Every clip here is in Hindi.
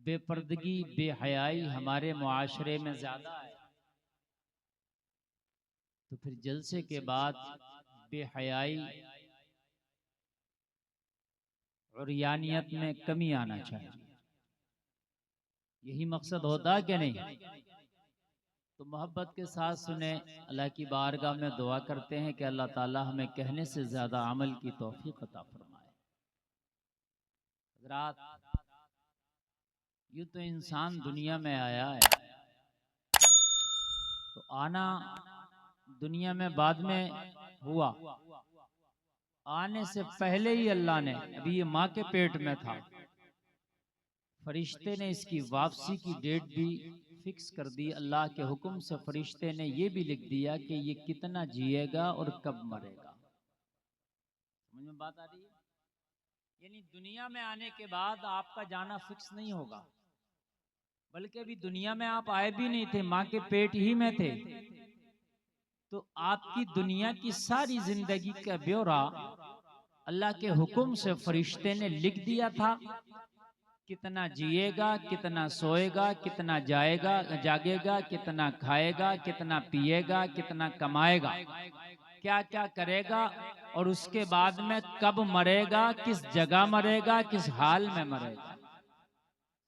बेपर्दगी बेहयाई हमारे मुआशरे में ज़्यादा है, तो फिर जलसे के बाद बेहयाई और यानियत में कमी आना चाहिए। यही मकसद होता है कि नहीं? तो मोहब्बत के साथ सुने, अल्लाह की बारगाह में दुआ करते हैं कि अल्लाह ताला हमें कहने से ज़्यादा अमल की तौफीक अता फरमाए। हज़रात, यूँ तो इंसान दुनिया में आया है, तो आना दुनिया में बाद में हुआ। आने से पहले ही अल्लाह ने, अभी ये माँ के पेट में था, फरिश्ते ने इसकी वापसी की डेट भी फिक्स कर दी। अल्लाह के हुक्म से फरिश्ते ने ये भी लिख दिया कि ये कितना जिएगा और कब मरेगा। समझ में बात आ रही है? यानी दुनिया में आने के बाद आपका जाना फिक्स नहीं होगा, बल्कि अभी दुनिया में आप आए भी नहीं थे, माँ के पेट ही में थे। तो आपकी दुनिया की सारी जिंदगी का ब्यौरा अल्लाह के हुक्म से फरिश्ते ने लिख दिया था। कितना जिएगा, कितना सोएगा, कितना जाएगा जागेगा, कितना खाएगा, कितना पिएगा, कितना कमाएगा, क्या क्या करेगा, और उसके बाद में कब मरेगा, किस जगह मरेगा, किस हाल में मरेगा,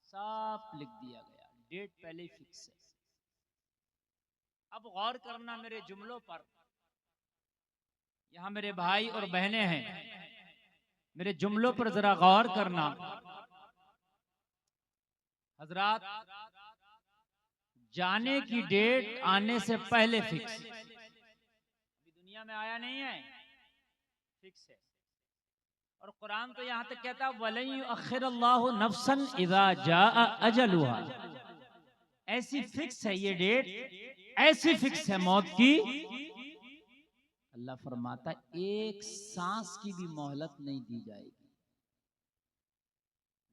सब लिख दिया गया। डेट पहले ही फिक्स है। अब गौर करना मेरे जुमलों पर। यहाँ मेरे भाई और बहनें हैं, मेरे जुमलों पर जरा गौर करना। हजरात, जाने की डेट आने से पहले फिक्स। अभी दुनिया में आया नहीं है, फिक्स है। और कुरान तो यहां तक कहता है वलन युअख्खिरुल्लाहु नफ्सन इज़ा जाअ अजलुहा। ऐसी फिक्स है ये डेट, ऐसी फिक्स है मौत की। अल्लाह फरमाता एक सांस की भी मोहलत नहीं दी जाएगी।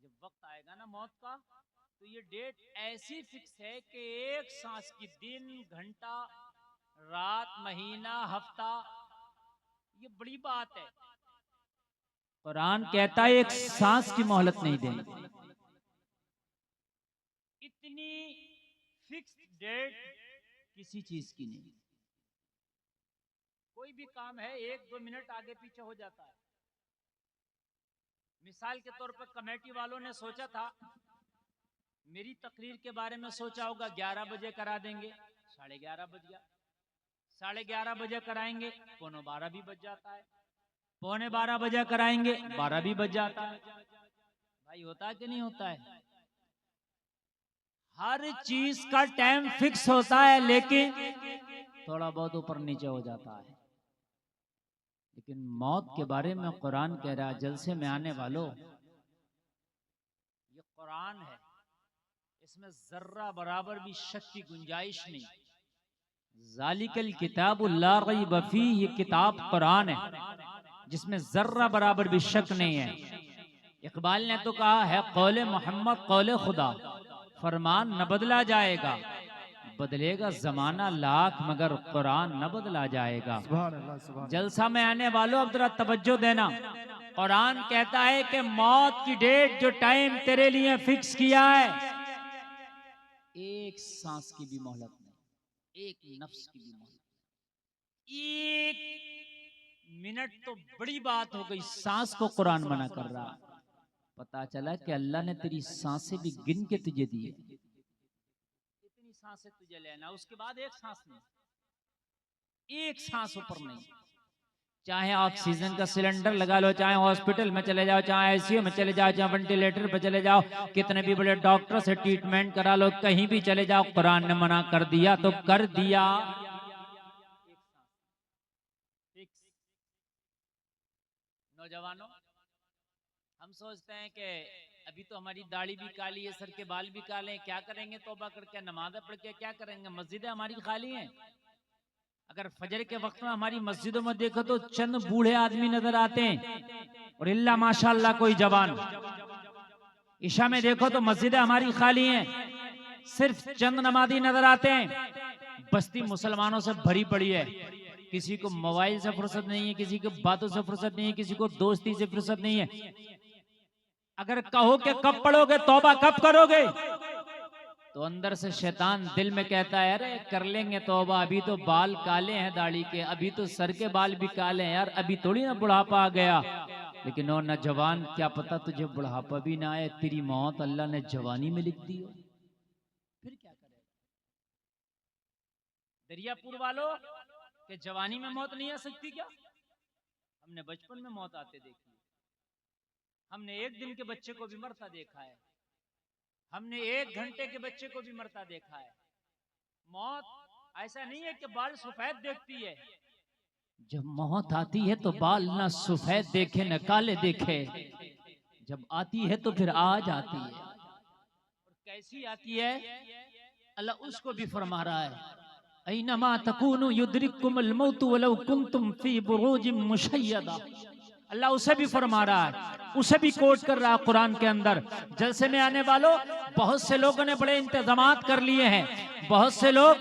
जब वक्त आएगा ना मौत का, तो ये डेट ऐसी फिक्स है कि एक सांस की, दिन, घंटा, रात, महीना, हफ्ता, ये बड़ी बात है। कुरान कहता है एक सांस की मोहलत नहीं देंगे। इतनी फिक्स डेट किसी चीज की नहीं। कोई भी काम है 1-2 मिनट आगे पीछे हो जाता है। मिसाल के तौर पर कमेटी वालों ने सोचा था, मेरी तकरीर के बारे में सोचा होगा 11 बजे करा देंगे, 11:30 बज गया। 11:30 बजे कराएंगे, 11:45 भी बज जाता है। 11:45 बजे कराएंगे, 12 भी बज जाता है। भाई होता है कि नहीं होता है? हर चीज का टाइम फिक्स होता है, लेकिन थोड़ा बहुत ऊपर नीचे हो जाता है। लेकिन मौत के बारे में कुरान कह रहा है, जलसे में आने वालों, ये कुरान है, इसमें जर्रा बराबर भी शक की गुंजाइश नहीं। ज़ालिकल किताबुल ला रैब फीह, ये किताब कुरान है जिसमें जर्रा बराबर भी शक नहीं है। इकबाल ने तो कहा है कौले मोहम्मद कौले खुदा, फरमान न बदला जाएगा, बदलेगा जमाना लाख मगर कुरान न बदला जाएगा। जलसा में आने वालों अब जरा तवज्जो देना। कुरान कहता है कि मौत की डेट, जो टाइम तेरे लिए फिक्स किया है, एक सांस की भी मोहलत नहीं, एक नफ्स की भी मोहलत, एक मिनट तो बड़ी बात हो गई, सांस को कुरान मना कर रहा। पता चला कि अल्लाह ने तेरी सांसें भी गिन के तुझे दी है। इतनी सांसें तुझे लेना, उसके बाद एक सांस नहीं, एक सांस ऊपर नहीं। चाहे ऑक्सीजन का सिलेंडर लगा लो, चाहे हॉस्पिटल में चले जाओ, चाहे आईसीयू में चले जाओ, चाहे वेंटिलेटर पे चले जाओ, कितने भी बड़े डॉक्टर से ट्रीटमेंट करा लो, कहीं भी चले जाओ, कुरान ने मना कर दिया तो कर दिया। नौजवानों, हम सोचते हैं कि अभी तो हमारी दाढ़ी भी काली है, सर के बाल भी काले हैं, क्या करेंगे? तौबा करके नमाज़ पढ़ के क्या करेंगे? मस्जिदें हमारी खाली हैं। अगर फजर के वक्त में हमारी मस्जिदों में देखो तो चंद बूढ़े आदमी नजर आते हैं, और इल्ला माशाअल्लाह कोई जवान। ईशा में देखो तो मस्जिदें हमारी खाली हैं, सिर्फ चंद नमाजी नजर आते हैं। बस्ती मुसलमानों से भरी पड़ी है। किसी को मोबाइल से फुर्सत नहीं है, किसी को बातों से फुर्सत नहीं है, किसी को दोस्ती से फुर्सत नहीं है। अगर कहो कि कब पढ़ोगे, तौबा कब करोगे, तो अंदर से शैतान दिल में कहता है अरे कर लेंगे तौबा, अभी तो बाल काले हैं दाढ़ी के, अभी तो सर के बाल भी काले हैं यार, अभी थोड़ी ना बुढ़ापा आ गया। लेकिन ओ नौजवान, क्या पता तुझे बुढ़ापा भी ना आए, तेरी मौत अल्लाह ने जवानी में लिख दी हो, फिर क्या करेगा? दरियापुर वालों के जवानी में मौत नहीं आ सकती क्या? हमने बचपन में मौत आते देखी, हमने एक दिन के बच्चे को भी मरता देखा है, हमने एक घंटे के बच्चे को भी मरता देखा है। मौत ऐसा नहीं है कि बाल सफेद देखती है, जब मौत आती है तो बाल ना सफेद देखे न काले देखे, जब आती है तो फिर आज आती है। और कैसी आती है अल्लाह उसको भी फरमा रहा है, ऐनमा तकूनु युद्रिकुमुल मौत वलौ कुंतुम फी बुरूजिम मुशय्यदा। अल्लाह उसे भी फरमा रहा है, उसे भी कोट कर रहा है कुरान के अंदर। जलसे में आने वालों, बहुत से लोगों ने बड़े इंतजामात कर लिए हैं, बहुत से लोग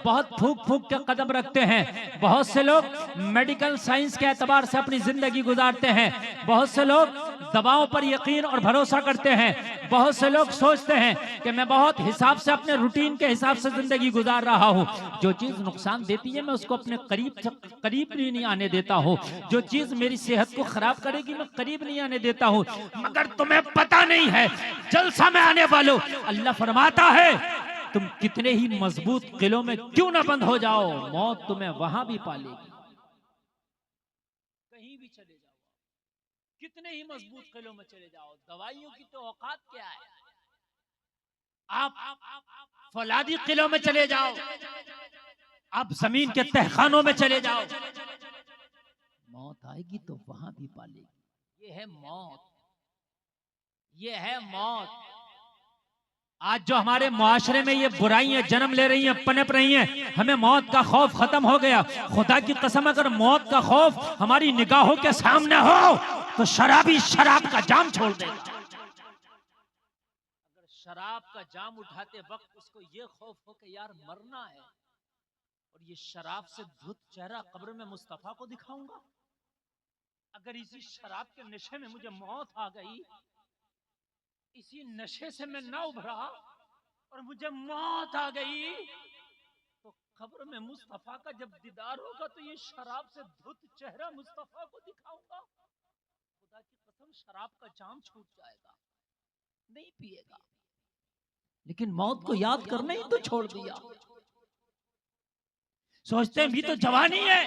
बहुत फूक फूक के कदम रखते हैं, बहुत से लोग मेडिकल साइंस के एतबार से अपनी जिंदगी गुजारते हैं, बहुत से लोग दवाओं पर यकीन और भरोसा करते हैं, बहुत से लोग सोचते हैं कि मैं बहुत हिसाब से अपने रूटीन के हिसाब से जिंदगी गुजार रहा हूँ, जो चीज नुकसान देती है मैं उसको अपने करीब नहीं आने देता हूँ, जो चीज मेरी सेहत को खराब करेगी मैं करीब नहीं आने देता हूँ। मगर तुम्हें पता नहीं है, जलसा में आने वालों, अल्लाह फरमाता है तुम कितने ही मजबूत किलों में क्यों ना बंद हो जाओ, मौत तुम्हें वहां भी पालेगी, कहीं भी चले जाओ, कितने ही मजबूत किलों में चले जाओ, दवाइयों की तो औकात क्या है। आप फौलादी किलों में चले जाओ, आप जमीन के तहखानों में चले जाओ, मौत आएगी तो वहां भी पालेगी। ये है मौत, ये है मौत। आज जो हमारे मुआशरे में ये बुराइयां जन्म ले रही हैं, पनप रही हैं, हमें मौत का खौफ खत्म हो गया। खुदा की कसम, अगर मौत का खौफ हमारी निगाहों के सामने हो तो शराबी शराब का जाम छोड़ देगा। अगर शराब का जाम उठाते वक्त उसको ये खौफ हो कि यार मरना है, और ये शराब से धुत चेहरा कब्र में मुस्तफा को दिखाऊंगा, अगर इसी शराब के नशे में मुझे मौत आ गई, इसी नशे से मैं ना उभरा और मुझे मौत आ गई, तो कब्र में मुस्तफा का जब दीदार होगा तो ये शराब से धुत चेहरा मुस्तफा को दिखाऊंगा। खुदा की कसम, शराब का जाम छूट जाएगा, नहीं पिएगा। लेकिन मौत को याद करना ही तो छोड़ दिया। सोचते हैं भी तो जवानी है,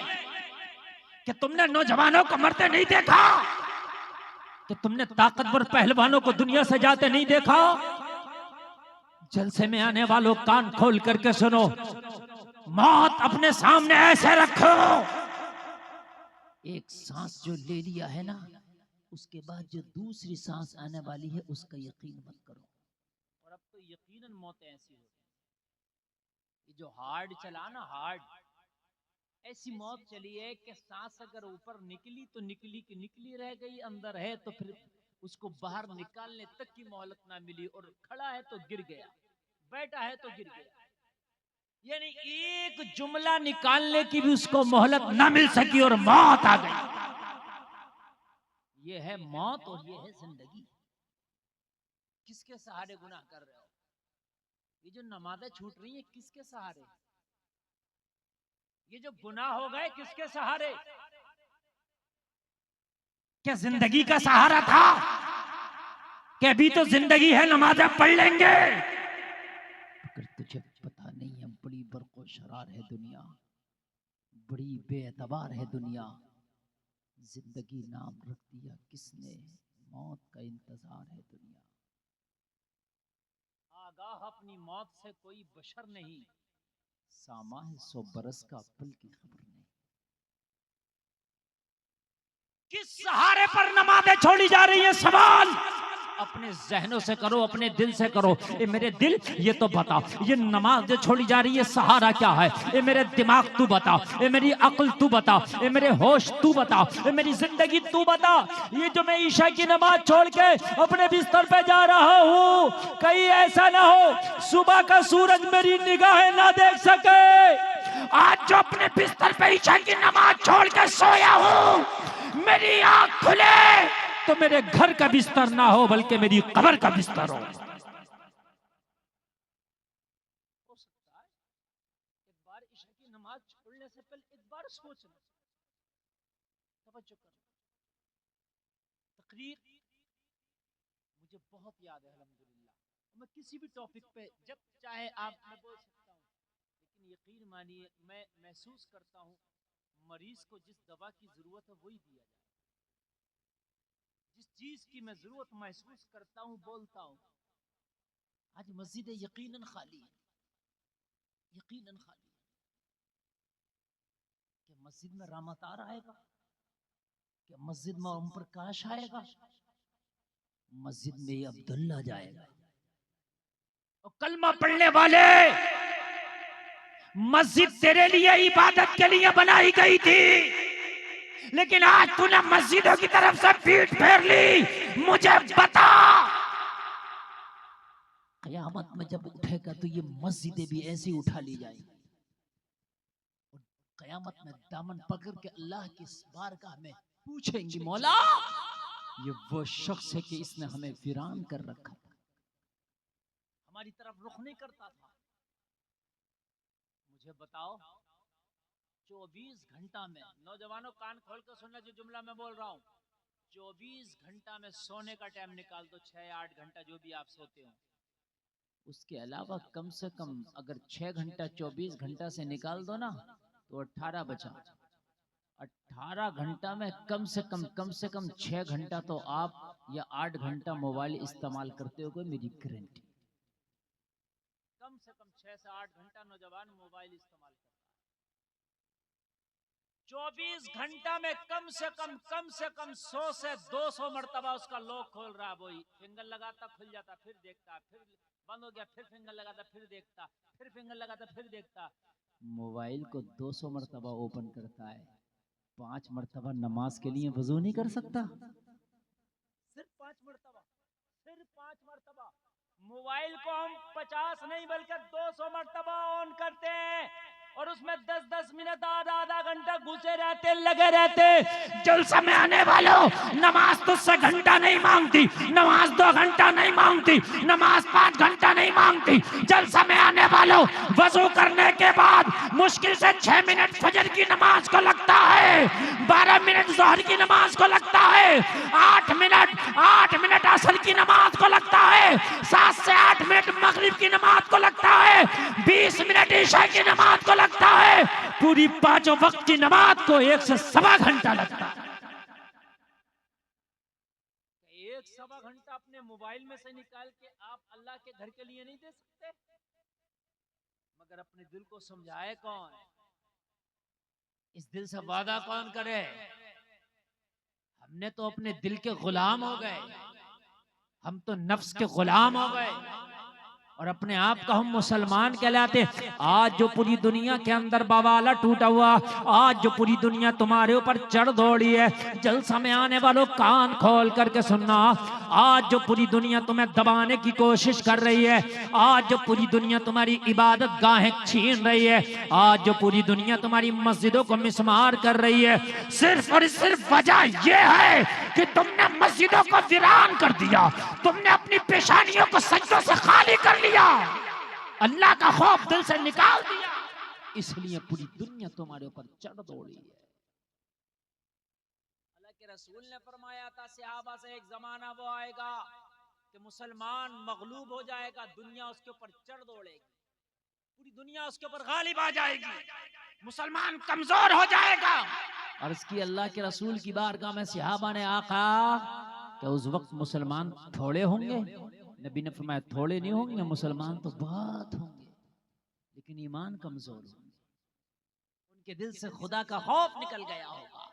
कि तुमने नौजवानों को मरते नहीं देखा, कि तुमने ताकतवर पहलवानों को दुनिया से जाते नहीं देखा। जलसे में आने वालों, कान खोल करके सुनो, मौत अपने सामने ऐसे रखो, एक सांस जो ले लिया है ना, उसके बाद जो दूसरी सांस आने वाली है उसका यकीन मत करो। और अब तो यकीनन मौतें ऐसी होती है, जो हार्ड चला ना, हार्ड ऐसी मौत चली है कि सांस अगर ऊपर निकली तो निकली की निकली रह गई, अंदर है तो फिर उसको बाहर निकालने तक की मोहलत ना मिली, और खड़ा है तो गिर गया, बैठा है तो गिर गया, यानी एक जुमला निकालने की भी उसको मोहलत ना मिल सकी और मौत आ गई। ये है मौत और ये है जिंदगी। किसके सहारे गुनाह कर रहे हो? ये जो नमाजें छूट रही है किसके सहारे? ये जो गुनाह हो गए किसके सहारे? क्या जिंदगी का सहारा था कि अभी तो जिंदगी है, नमाजें पढ़ लेंगे? अगर तुझे पता नहीं है, बड़ी बरकोशरार है दुनिया, बड़ी बेएतबार है दुनिया। जिंदगी नाम रख दिया किसने, मौत का इंतजार है दुनिया। आगाह अपनी मौत से कोई बशर नहीं, सामा है 100 बरस का पल की खबर नहीं। किस सहारे पर नमाजें छोड़ी जा रही है? सवाल अपने जहनों से करो, अपने दिल से करो। ए मेरे दिल, ये तो बता, ये नमाज छोड़ी जा रही है सहारा क्या है? ए मेरे दिमाग तू बता, ए मेरी अक्ल तू बता, ए मेरे होश तू बता, ए मेरी जिंदगी तू बता। ये जो मैं ईशा की नमाज छोड़ के अपने बिस्तर पे जा रहा हूँ, कहीं ऐसा ना हो सुबह का सूरज मेरी निगाहें ना देख सके। आज जो अपने बिस्तर पे ईशा की नमाज छोड़ के सोया हूँ, मेरी आँख खुले तो मेरे घर का बिस्तर ना हो बल्कि मेरी कब्र का बिस्तर हो। सकता है एक बार ईशा की नमाज छोड़ने से पहले एक बार सोचना, तवज्जो करना। तकरीर मुझे बहुत याद है अल्हम्दुलिल्लाह, मैं किसी भी टॉपिक पे जब चाहे आप मैं बोल सकता हूँ, लेकिन यकीन मानिए मैं महसूस करता हूँ मरीज को जिस दवा की जरूरत है वही दिया जाए। जिस चीज की मैं जरूरत महसूस करता हूँ बोलता हूँ। आज मस्जिद यकीनन खाली है, यकीनन खाली है। कि मस्जिद में रामतार आएगा, कि मस्जिद में ओम प्रकाश आएगा, मस्जिद में अब्दुल्ला जाएगा। और कलमा पढ़ने वाले, मस्जिद तेरे लिए इबादत के लिए बनाई गई थी, लेकिन आज तूने मस्जिदों की तरफ से पीठ फेर ली। मुझे बता, कयामत में जब उठेगा तो ये मस्जिदें भी ऐसी उठा ली जाएंगी और कयामत में दामन पकड़ के अल्लाह की बारगाह में पूछेंगी, मौला ये वो शख्स है कि इसने हमें वीरान कर रखा था, हमारी तरफ रुख नहीं करता था। मुझे बताओ 24 घंटा में, नौजवानों कान खोल कर सुनना जो जुमला मैं बोल रहा हूँ, 24 घंटा में सोने का टाइम निकाल दो, 6-8 घंटा जो भी आप सोते हो, उसके अलावा कम से कम अगर 6 घंटा 24 घंटा से निकाल दो ना तो 18 बचा। 18 घंटा में कम से कम 6 घंटा तो आप या 8 घंटा मोबाइल इस्तेमाल करते हो, मेरी गारंटी। कम से कम 6 से 8 घंटा नौजवान मोबाइल इस्तेमाल करता है। 24 घंटा में कम से कम 100 से 200 मरतबा उसका लॉक खोल रहा है, वही फिंगर लगाता खुल जाता, फिर देखता, फिर बंद हो गया, फिर फिंगर लगाता, फिर देखता, फिर फिंगर लगाता, फिर देखता। मोबाइल को 200 मरतबा ओपन करता है, 5 मरतबा नमाज के लिए वजू नहीं कर सकता? सिर्फ 5 मरतबा, सिर्फ 5 मरतबा। मोबाइल को हम 50 नहीं बल्कि 200 मरतबा ऑन करते हैं और उसमें 10-10 मिनट आधा घंटा घुसे रहते, लगे रहते। जलसा में आने वालों, नमाज तुझसे घंटा नहीं मांगती, नमाज 2 घंटा नहीं मांगती, नमाज 5 घंटा नहीं मांगती। जलसा में आने वालों, वजू करने के बाद मुश्किल से 6 मिनट फजर की नमाज को लगता है, 12 मिनट जोहर की नमाज को लगता है, 8 मिनट असर की नमाज को लगता है, 7 से 8 मिनट मगरिब की नमाज को लगता है, 20 मिनट ईशा की नमाज को लगता है, पूरी 5 वक्त की नमाज को 1 से 1.25 घंटा लगता है। 1-1.25 घंटा अपने मोबाइल में से निकाल के आप अल्लाह के घर के लिए नहीं दे सकते? मगर अपने दिल को समझाए कौन? इस दिल से वादा कौन करे? हमने तो अपने दिल के गुलाम हो गए, हम तो नफ्स के गुलाम हो गए और अपने आप को हम मुसलमान कहलाते। आज जो पूरी दुनिया के अंदर बवाला टूटा हुआ, आज जो पूरी दुनिया तुम्हारे ऊपर चढ़ दौड़ी है, जलसा में आने वालों कान खोल करके सुनना, आज जो पूरी दुनिया तुम्हें दबाने की कोशिश कर रही है, आज जो पूरी दुनिया तुम्हारी इबादत गाहें छीन रही है, आज जो पूरी दुनिया तुम्हारी मस्जिदों को मिसमार कर रही है, सिर्फ और सिर्फ वजह यह है कि तुमने मस्जिदों को वीरान कर दिया, तुमने अपनी पेशानियों को सज्जों से खाली कर लिया, अल्लाह का खौफ दिल से निकाल दिया, इसलिए पूरी दुनिया तुम्हारे ऊपर चढ़ दौड़ी है। अल्लाह के रसूल ने फरमाया था सहाबा से, एक जमाना वो आएगा कि मुसलमान मगलूब हो जाएगा, दुनिया उसके ऊपर चढ़ दौड़ेगी, पूरी दुनिया उसके ऊपर गालिब आ जाएगी, मुसलमान कमजोर हो जाएगा। अर्ज़ की अल्लाह के रसूल की बारगाह में सहाबा ने, आका क्या उस वक्त मुसलमान थोड़े होंगे? नबी ने फरमाया थोड़े नहीं होंगे, मुसलमान तो बहुत होंगे, लेकिन ईमान कमजोर होंगे, उनके दिल से खुदा का खौफ निकल गया होगा।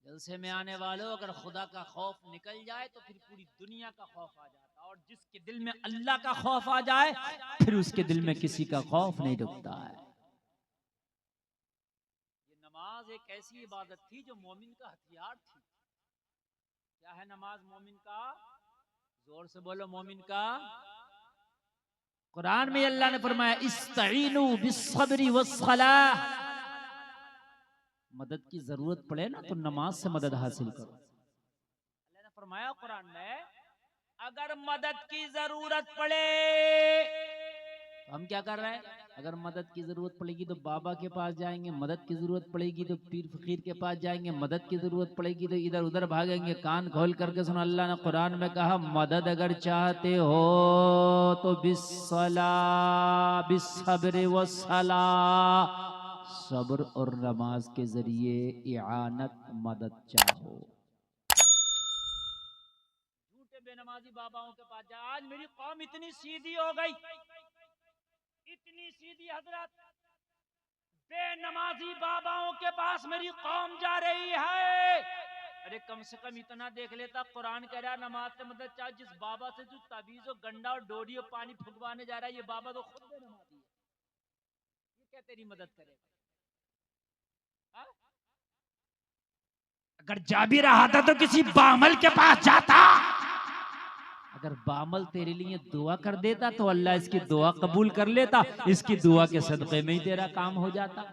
जलसे में आने वालों, अगर खुदा का खौफ निकल जाए तो फिर पूरी दुनिया का खौफ आ जाता, और जिसके दिल में अल्लाह का खौफ आ जाए फिर उसके दिल में किसी का खौफ नहीं डूबता है। ये नमाज एक ऐसी इबादत थी जो मोमिन का हथियार थी। क्या है नमाज मोमिन का? जोर से बोलो, मोमिन का। कुरान में अल्लाह ने फरमाया, इस्तईनु बिस्सब्रि वस्सलाह, मदद की जरूरत पड़े ना तो नमाज से मदद हासिल करो। फरमाया कुरान में, अगर मदद की जरूरत पड़े तो हम क्या कर रहे हैं? अगर मदद की जरूरत पड़ेगी तो बाबा के पास जाएंगे, मदद की जरूरत पड़ेगी तो पीर फकीर के पास जाएंगे, मदद की जरूरत पड़ेगी तो इधर उधर भागेंगे। कान खोल करके सुनो, अल्लाह ने कुरान में कहा, मदद अगर चाहते हो तो बिस्सला बिस्सब्र वस्सला, सब्र और नमाज के जरिए इआनत मदद चाहो। झूठे बेनमाजी बाबाओं के पास जा। आज मेरी कौम इतनी सीधी हो गई, इतनी सीधी हजरत, बेनमाजी बाबाओं के पास मेरी कौम जा रही है। अरे कम से कम इतना देख लेता, कुरान कह रहा नमाज से मदद चाहे। जिस बाबा से जो ताबीज और गंडा और डोरी और पानी फुकवाने जा रहा है, ये बाबा तो खुद बेनमाजी है, ये क्या तेरी मदद करेगा? अगर जा भी रहा था तो किसी बामल के पास जाता। अगर बामल तेरे लिए दुआ कर देता तो अल्लाह इसकी दुआ कबूल कर लेता, इसकी दुआ के सदक़े में ही तेरा काम हो जाता।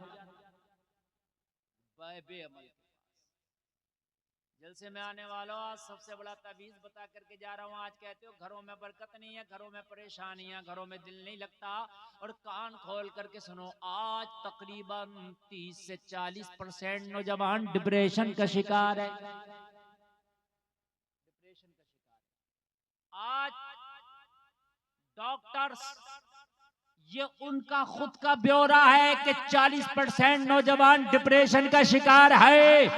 बेअमल जलसे में आने वालों, आज सबसे बड़ा ताबीज बता करके जा रहा हूँ। आज कहते हो घरों में बरकत नहीं है, घरों में परेशानियां, घरों में दिल नहीं लगता, और कान खोल करके सुनो, आज तकरीबन 30 से 40% नौजवान डिप्रेशन का शिकार है। डिप्रेशन का शिकार आज डॉक्टर्स, ये उनका खुद का ब्यौरा है कि 40% नौजवान डिप्रेशन का शिकार है।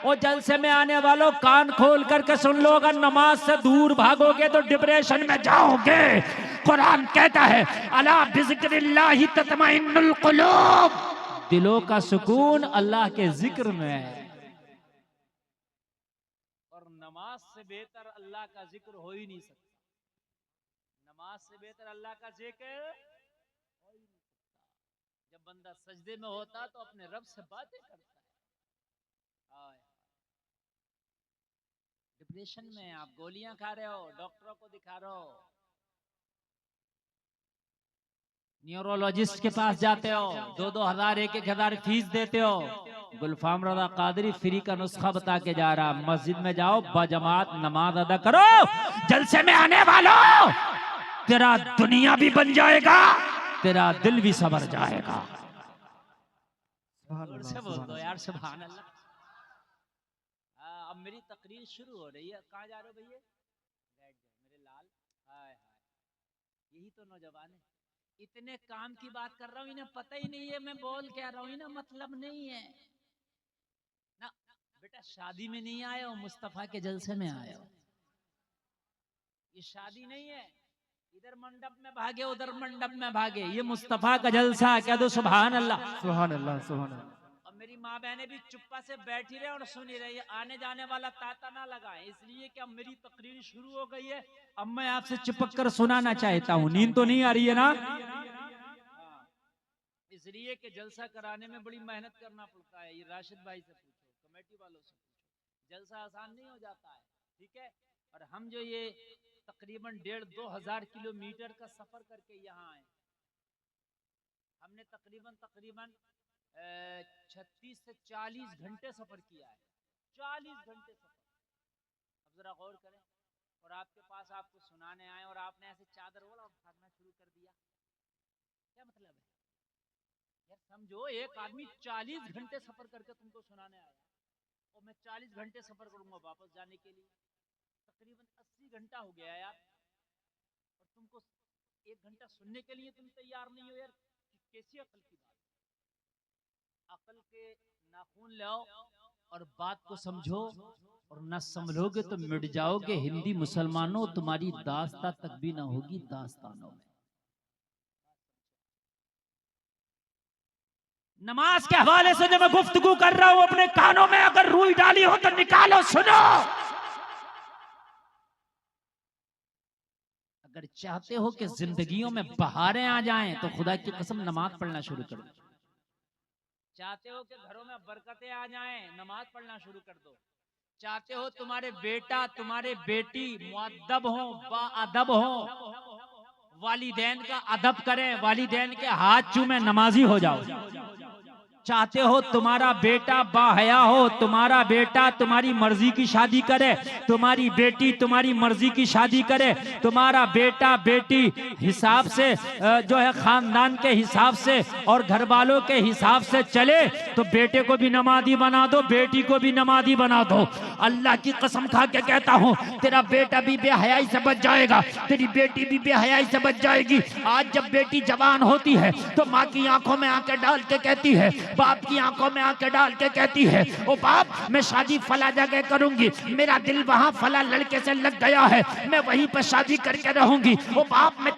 और जलसे में आने वालों, कान खोल करके सुन लो, अगर नमाज से दूर भागोगे तो डिप्रेशन में जाओगे। कुरान कहता है, अला बिज़िक्रिल्लाहि तत्मइन्नुल कुलूब, दिलों का सुकून अल्लाह के जिक्र में है। और नमाज से बेहतर अल्लाह का जिक्र हो ही नहीं सकता। नमाज से बेहतर अल्लाह का जिक्र हो ही नहीं सकता। जब बंदा सजदे में होता तो अपने रब से बातें करता है। डिप्रेशन में आप गोलियां खा रहे हो, डॉक्टरों को दिखा रहे हो, न्यूरोलॉजिस्ट के पास जाते हो, 2-2 हजार 1-1 हजार फीस देते हो। गुलफाम रज़ा कादरी फ्री का नुस्खा बता के जा रहा, मस्जिद में जाओ, बजमात नमाज अदा करो, जलसे में आने वालों, तेरा दुनिया भी बन जाएगा, तेरा दिल भी संवर जाएगा। से बोल दो यार, सुभान अल्लाह। अब मेरी तकरीर शुरू हो रही है। कहाँ जा रहे हो भैया? बैठ जाओ मेरे लाल। हाय हाय, यही तो नौजवान है। इतने काम की बात कर रहा हूँ, इन्हें पता ही नहीं है मैं बोल क्या रहा हूँ, इन्हें मतलब नहीं है ना। बेटा शादी में नहीं आए हो, मुस्तफा के जलसे में आए हो। ये शादी नहीं है, इधर मंडप में भागे उधर मंडप में भागे, ये मुस्तफा का जलसा। कह दो सुभान अल्लाह, सुभान अल्लाह, सुभान अल्लाह। और मेरी माँ बहनें भी चुप्पा से बैठी रहे और सुनी रही, आने जाने वाला ताता ना लगाए, इसलिए कि अब मेरी तकरीर शुरू हो गई है। अब मैं आपसे चिपक कर सुनाना चाहता हूँ। नींद तो नहीं आ रही है ना? इसलिए कि जलसा कराने में बड़ी मेहनत करना पड़ता है। ये राशिद भाई से पूछो, कमेटी वालों से पूछो, जलसा आसान नहीं हो जाता है, ठीक है। और हम जो ये तकरीबन 1.5-2 हजार किलोमीटर का सफर करके यहाँ आए, हमने तकरीबन 36 से 40 घंटे सफर किया है। 40 घंटे सफर। अब जरा गौर करें, और आपके पास आपको सुनाने आए और आपने ऐसे चादर ओढ़ा और भागना शुरू कर दिया, क्या मतलब है यार? समझो, एक आदमी 40 घंटे सफर करके तुमको सुनाने आया, और मैं 40 घंटे सफर करूंगा वापस जाने के लिए, तकरीबन 80 घंटा हो गया यार। और तुमको 1 घंटा सुनने के लिए तुम तैयार नहीं हो यार, कैसी अकल की बात? अकल के नाखून लाओ और बात को समझो, और न समझोगे तो मिट जाओगे। हिंदी मुसलमानों, तुम्हारी दास्ता तक भी ना होगी दास्तानों में। नमाज के हवाले से जो मैं गुफ्तगू कर रहा हूं, अपने कानों में अगर रुई डाली हो तो निकालो, सुनो। अगर चाहते हो कि जिंदगियों में बहारें आ जाएं तो खुदा की कसम नमाज पढ़ना शुरू कर दो। चाहते हो कि घरों में बरकतें आ जाएं, नमाज पढ़ना शुरू कर दो। चाहते हो तुम्हारे बेटा तुम्हारे बेटी मुअद्दब हो, बाअदब हो, वालिदैन का अदब करें, वालिदैन के हाथ चूमे, नमाजी हो जाओ। चाहते हो तुम्हारा बेटा बाहया हो, तुम्हारा बेटा तुम्हारी मर्जी की शादी करे, तुम्हारी बेटी तुम्हारी मर्जी की शादी करे, तुम्हारा बेटा बेटी हिसाब से जो है खानदान के हिसाब से और घर वालों के हिसाब से चले, तो बेटे को भी नमाजी बना दो, बेटी को भी नमाजी बना दो। अल्लाह की कसम खा के कहता हूँ, तेरा बेटा भी बेहयाई से बच जाएगा, तेरी बेटी भी बेहयाई से बच जाएगी। आज जब बेटी जवान होती है तो माँ की आंखों में आंखें डाल के कहती है, बाप की आंखों में आंखें डाल के कहती है, ओ बाप मैं शादी फला जगह करूंगी, मेरा दिल वहां फला लड़के से लग गया है, मैं वहीं पर शादी करके रहूंगी। ओ बाप मैं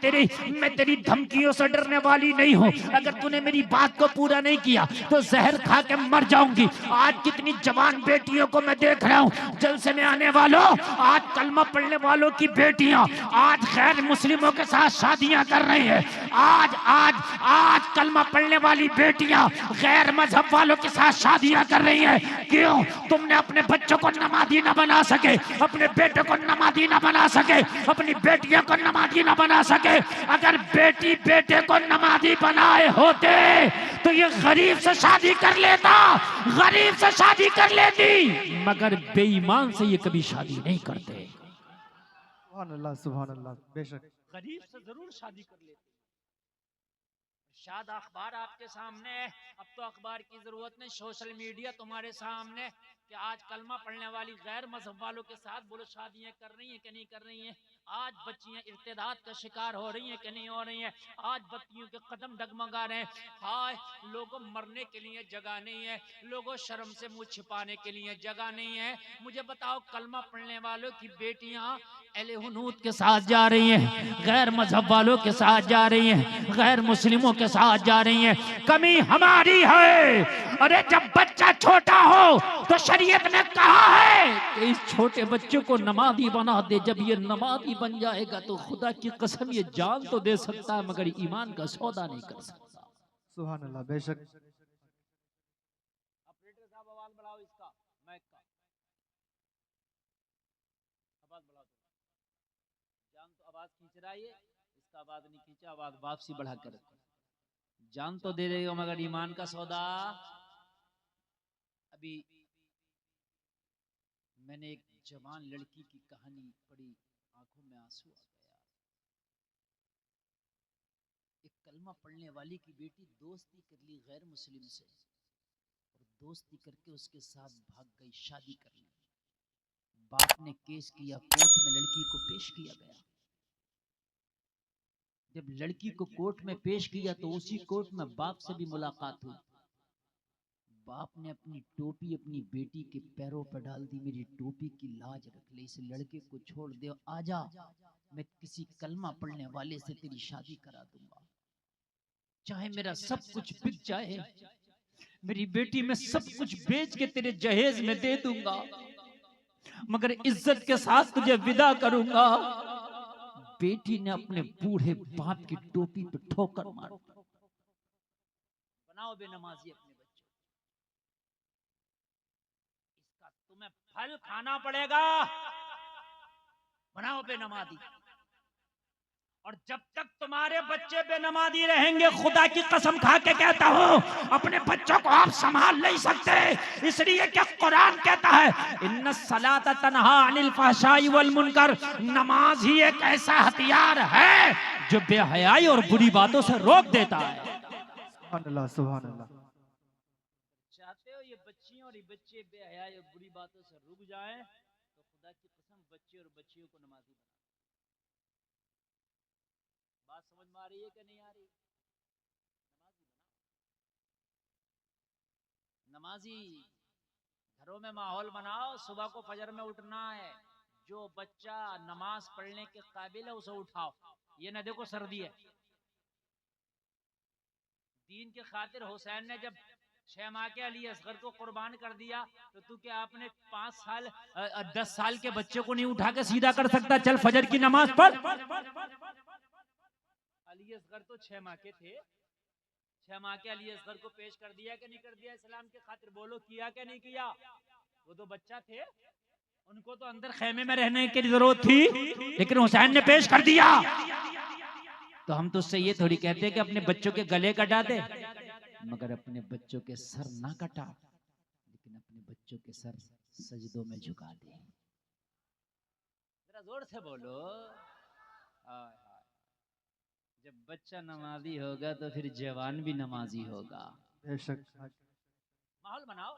तेरी धमकियों से डरने वाली नहीं हूँ, अगर तूने मेरी बात को पूरा नहीं किया तो जहर खा के मर जाऊंगी। आज कितनी जवान बेटियों को मैं देख रहा हूँ, जलसे में आने वालों, आज कलमा पढ़ने वालों की बेटियां आज गैर मुस्लिमों के साथ शादियां कर रही है। आज आज आज कलमा पढ़ने वाली बेटियां गैर मजहब वालों के साथ शादियां कर रही है। क्यों? तुमने अपने बच्चों को नमाजी न बना सके, अपने बेटे को नमाजी न बना सके, अपनी बेटियों को नमाजी न बना सके। अगर बेटी बेटे को नमाजी बनाए होते तो ये गरीब से शादी कर लेता, गरीब से शादी कर लेती, मगर बेईमान से ये कभी शादी नहीं करते। सुभान अल्लाह, सुभान अल्लाह। बेशक गरीब से जरूर शादी कर लेते। शायद अखबार आपके सामने है, अब तो अखबार की जरूरत नहीं, सोशल मीडिया तुम्हारे सामने कि आज कलमा पढ़ने वाली गैर मजहब वालों के साथ बोलो शादियां कर रही हैं कि नहीं कर रही हैं। आज बच्चियां इर्तिदाद का शिकार हो रही हैं कि नहीं हो रही हैं। आज बच्चियों के कदम डगमगा रहे हैं। हाय, लोगों मरने के लिए जगह नहीं है, लोगों शर्म से मुंह छिपाने के लिए जगह नहीं है। मुझे बताओ, कलमा पढ़ने वालों की बेटियां अहले हुनूद के साथ जा रही हैं, गैर मजहब वालों के साथ जा रही हैं, गैर मुस्लिमों के साथ जा रही हैं। कमी हमारी है। अरे जब बच्चा छोटा हो तो शरीयत ने कहा है कि इस छोटे बच्चे को नमाजी बना दे। जब ये नमाजी बन जाएगा तो खुदा की कसम ये जान तो दे सकता है मगर ईमान का सौदा नहीं कर सकता। सुभान अल्लाह। बेशक ऑपरेटर साहब आवाज बढ़ाओ, इसका माइक का आवाज बढ़ाओ। जान तो आवाज खींच रहा है, इसका आवाज नहीं खींचा, आवाज वापसी बढ़ा कर जान तो दे रहे हो मगर ईमान का सौदा। अभी मैंने एक जवान लड़की की कहानी पढ़ी, आंखों में आंसू आ गया। एक कलमा पढ़ने वाली की बेटी दोस्ती कर ली गैर मुस्लिम से और दोस्ती करके उसके साथ भाग गई शादी करने। बाप ने केस किया, कोर्ट में लड़की को पेश किया गया। जब लड़की को कोर्ट में पेश किया तो उसी कोर्ट में बाप से भी मुलाकात हुई। बाप ने अपनी टोपी अपनी बेटी के पैरों पर डाल दी, मेरी टोपी की लाज रख ले, इस लड़के को छोड़ दे, आजा मैं किसी कलमा पढ़ने वाले से तेरी शादी करा दूंगा, चाहे मेरा सब कुछ बिक जाए, मेरी बेटी में सब कुछ बेच के तेरे जहेज में दे दूंगा, मगर इज्जत के साथ तुझे विदा करूंगा। बेटी ने अपने बूढ़े बाप की टोपी पे ठोकर मार। बनाओ बेनमाजी अपने बच्चों, इसका तुम्हें फल खाना पड़ेगा। बनाओ बेनमाजी, और जब तक तुम्हारे बच्चे बेनमाजी रहेंगे, खुदा की कसम खा के कहता हूं, अपने बच्चों को आप संभाल नहीं सकते। इसलिए कि कुरान कहता है, इन्ना सलात तन्हा अनिल फहशाई वल मुनकर, नमाज ही एक ऐसा हथियार है जो बेहयाई और बुरी बातों से रोक देता है। सुभान अल्लाह, सुभान अल्लाह। चाहते हो ये बच्चियां और ये बच्चे बेहयाई और बुरी बातों से रुक जाएं, तो खुदा की कसम बच्चे और बच्चियों को नमाजी बनाओ। बात समझ में आ रही है कि नहीं आ रही? नमाजी घरों में माहौल बनाओ। सुबह को फजर में उठना है, जो बच्चा नमाज पढ़ने के काबिल है उसे उठाओ। ये ना देखो सर्दी है। दीन के खातिर हुसैन ने जब 6 माह के अली असगर को कुर्बान कर दिया, तो तू क्या अपने 5 साल 10 साल के बच्चे को नहीं उठा के सीधा कर सकता? चल फजर की नमाज पढ़। अली असगर तो 6 माह के थे, 6 माह के अली असगर को पेश कर दिया कि नहीं कर दिया इस्लाम के खातिर? बोलो किया कि नहीं किया? वो तो बच्चा थे, उनको तो अंदर खेमे में रहने की जरूरत थी, लेकिन हुसैन ने पेश कर दिया। तो हम तो उससे ये थोड़ी कहते कि अपने बच्चों के गले कटा दे। मगर अपने बच्चों के सर ना कटा, लेकिन अपने बच्चों के सर सजदों में झुका दे। जरा जोर से बोलो। हाय हाय। जब बच्चा नमाजी होगा तो फिर जवान भी नमाजी होगा। बेशक। माहौल बनाओ।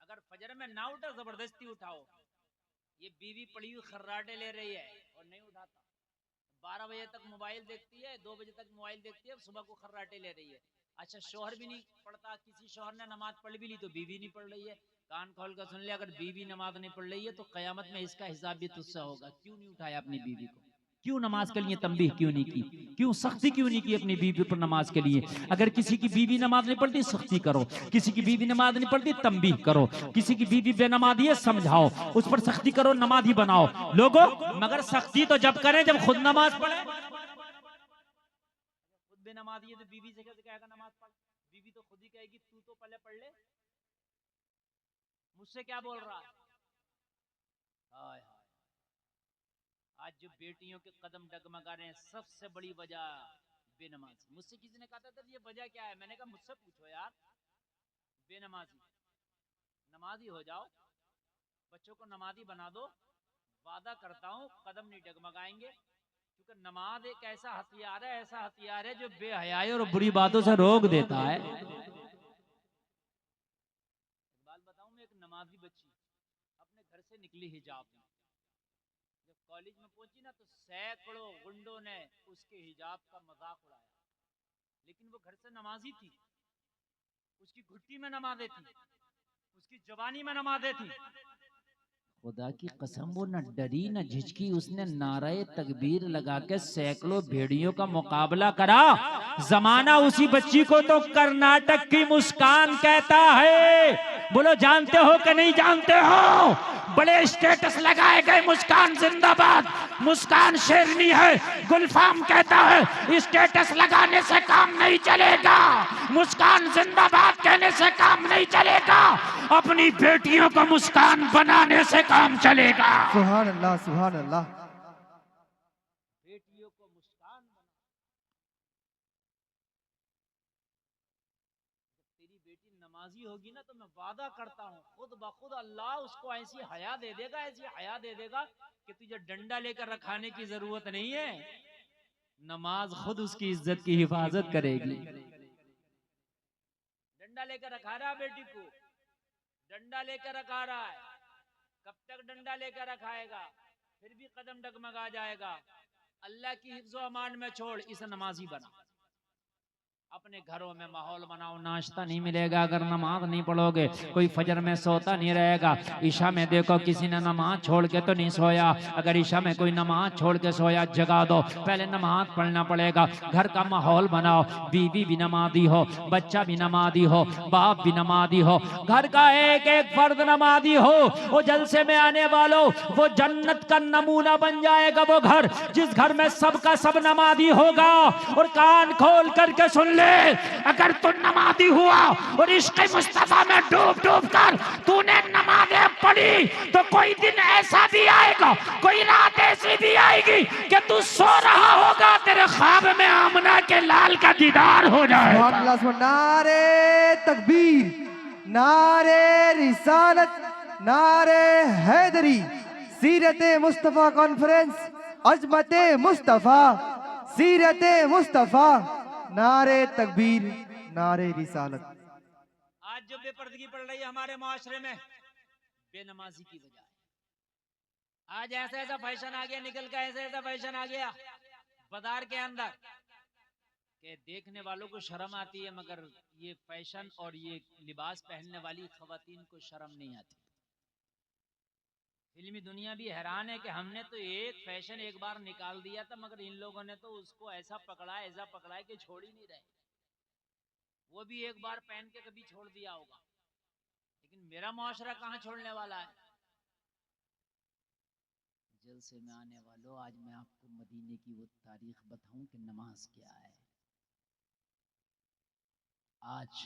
अगर फजर में ना उठा जबरदस्ती उठाओ। ये बीवी पड़ी हुई खर्राटे ले रही है और नहीं उठाता, 12 बजे तक मोबाइल देखती है, 2 बजे तक मोबाइल देखती है, सुबह को खर्राटे ले रही है। अच्छा शौहर भी नहीं पढ़ता, किसी शौहर ने नमाज पढ़ भी ली तो बीवी नहीं पढ़ रही है। कान खोल कर सुन ले, अगर बीवी नमाज नहीं पढ़ रही है तो कयामत में इसका हिसाब भी तुझसे होगा। क्यों नहीं उठाया अपनी बीवी को? क्यों नमाज के लिए तंबीह क्यों नहीं की? क्यों सख्ती क्यों नहीं की अपनी बीवी पर नमाज के लिए? अगर किसी की बीवी नमाज नहीं पढ़ती सख्ती करो, किसी की बीवी नमाज नहीं पढ़ती तंबीह करो, किसी की बीवी बेनमाजी है समझाओ, उस पर सख्ती करो, नमाजी बनाओ लोगों। मगर सख्ती तो जब करें जब खुद नमाज पढ़े। खुद बेनमाजी है तो बीवी से कैसे कहेगा नमाज पढ़? बीवी तो खुद ही कहेगी तू तो पहले पढ़ ले, मुझसे क्या बोल रहा है? हाय हाय। आज जो बेटियों के कदम डगमगा रहे हैं सबसे बड़ी वजह बेनमाजी। मुझसे किसी ने कहा था ये वजह क्या है, मैंने कहा मुझसे पूछो यार। बेनमाजी। नमाजी हो जाओ, बच्चों को नमाजी बना दो, वादा करता हूं कदम नहीं डगमगाएंगे। क्योंकि नमाज एक ऐसा हथियार है, ऐसा हथियार है जो बेहयाई और बुरी बातों से रोक देता है। बात बताऊं, मैं एक नमाजी बच्ची अपने घर से निकली हिजाब में, जब कॉलेज में पहुंची ना तो सैकड़ों गुंडों ने उसके हिजाब का मजाक उड़ाया, लेकिन वो घर से नमाजी थी। उसकी घुट्टी में नमाज़ें थी, उसकी जवानी में नमाज़ें थी। खुदा की कसम वो न डरी न झिझकी, उसने नारे तकबीर लगा के सैकड़ों भेड़ियों का मुकाबला करा। जमाना उसी बच्ची को तो कर्नाटक की मुस्कान कहता है। बोलो जानते हो कि नहीं जानते हो? बड़े स्टेटस लगाए गए, मुस्कान जिंदाबाद, मुस्कान शेरनी है। गुलफाम कहता है स्टेटस लगाने से काम नहीं चलेगा, मुस्कान जिंदाबाद कहने से काम नहीं चलेगा, अपनी बेटियों को मुस्कान बनाने से काम चलेगा। सुभान अल्लाह, सुभान अल्लाह। बेटियों को मुस्कान बना। तेरी बेटी नमाजी होगी ना तो मैं वादा करता हूँ खुद ब खुद अल्लाह उसको ऐसी हया दे देगा, ऐसी हया दे देगा कि तुझे डंडा लेकर रखाने की जरूरत नहीं है। नमाज खुद उसकी इज्जत की हिफाजत करेगी। डंडा लेकर रखा रहा बेटी को, डंडा लेकर रखा रहा है। कब तक डंडा लेकर रखाएगा? फिर भी कदम डगमगा जाएगा। अल्लाह की हिफ्ज़ो अमान में छोड़, इसे नमाजी बना। अपने घरों में माहौल बनाओ। नाश्ता नहीं मिलेगा अगर नमाज नहीं पढ़ोगे, कोई फजर में सोता नहीं रहेगा। ईशा में देखो किसी ने नमाज छोड़ के तो नहीं सोया, अगर ईशा में कोई नमाज छोड़ के सोया जगा दो, पहले नमाज पढ़ना पड़ेगा। घर का माहौल बनाओ, बीवी भी नमाजी हो, बच्चा भी नमाजी हो, बाप भी नमाजी हो, घर का एक एक फर्द नमाजी हो। वो जलसे में आने वालों, वो जन्नत का नमूना बन जाएगा वो घर जिस घर में सबका सब नमाजी होगा। और कान खोल करके सुन, अगर तू नमाजी हुआ और इश्क़ मुस्तफा में डूब डूब कर तूने नमाज़ें पढ़ी तो कोई दिन ऐसा भी आएगा, कोई रात ऐसी भी आएगी कि तू सो रहा होगा, तेरे ख्वाब में आमना के लाल का दीदार हो जाएगा। नारे तकबीर, नारे रिसालत, नारे हैदरी, सीरत मुस्तफा कॉन्फ्रेंस, अजमत मुस्तफा, सीरत मुस्तफा, नारे तकबीर, नारे रिसालत। आज जो बेपर्दगी पड़ रही है हमारे माशरे में बेनमाजी की वजह है। आज ऐसा ऐसा फैशन आ गया, निकल का ऐसा ऐसा फैशन आ गया बाजार के अंदर कि देखने वालों को शर्म आती है, मगर ये फैशन और ये लिबास पहनने वाली खवातीन को शर्म नहीं आती। फिल्मी दुनिया भी हैरान है कि हमने तो एक फैशन एक बार निकाल दिया था, मगर इन लोगों ने तो उसको ऐसा पकड़ा है कि छोड़ ही नहीं रहे। वो भी एक बार पहन के कभी छोड़ दिया होगा, लेकिन मेरा मुआशरा कहाँ छोड़ने वाला है। जलसे में आने वालों, आज मैं आपको मदीने की वो तारीख बताऊं कि नमाज क्या है। आज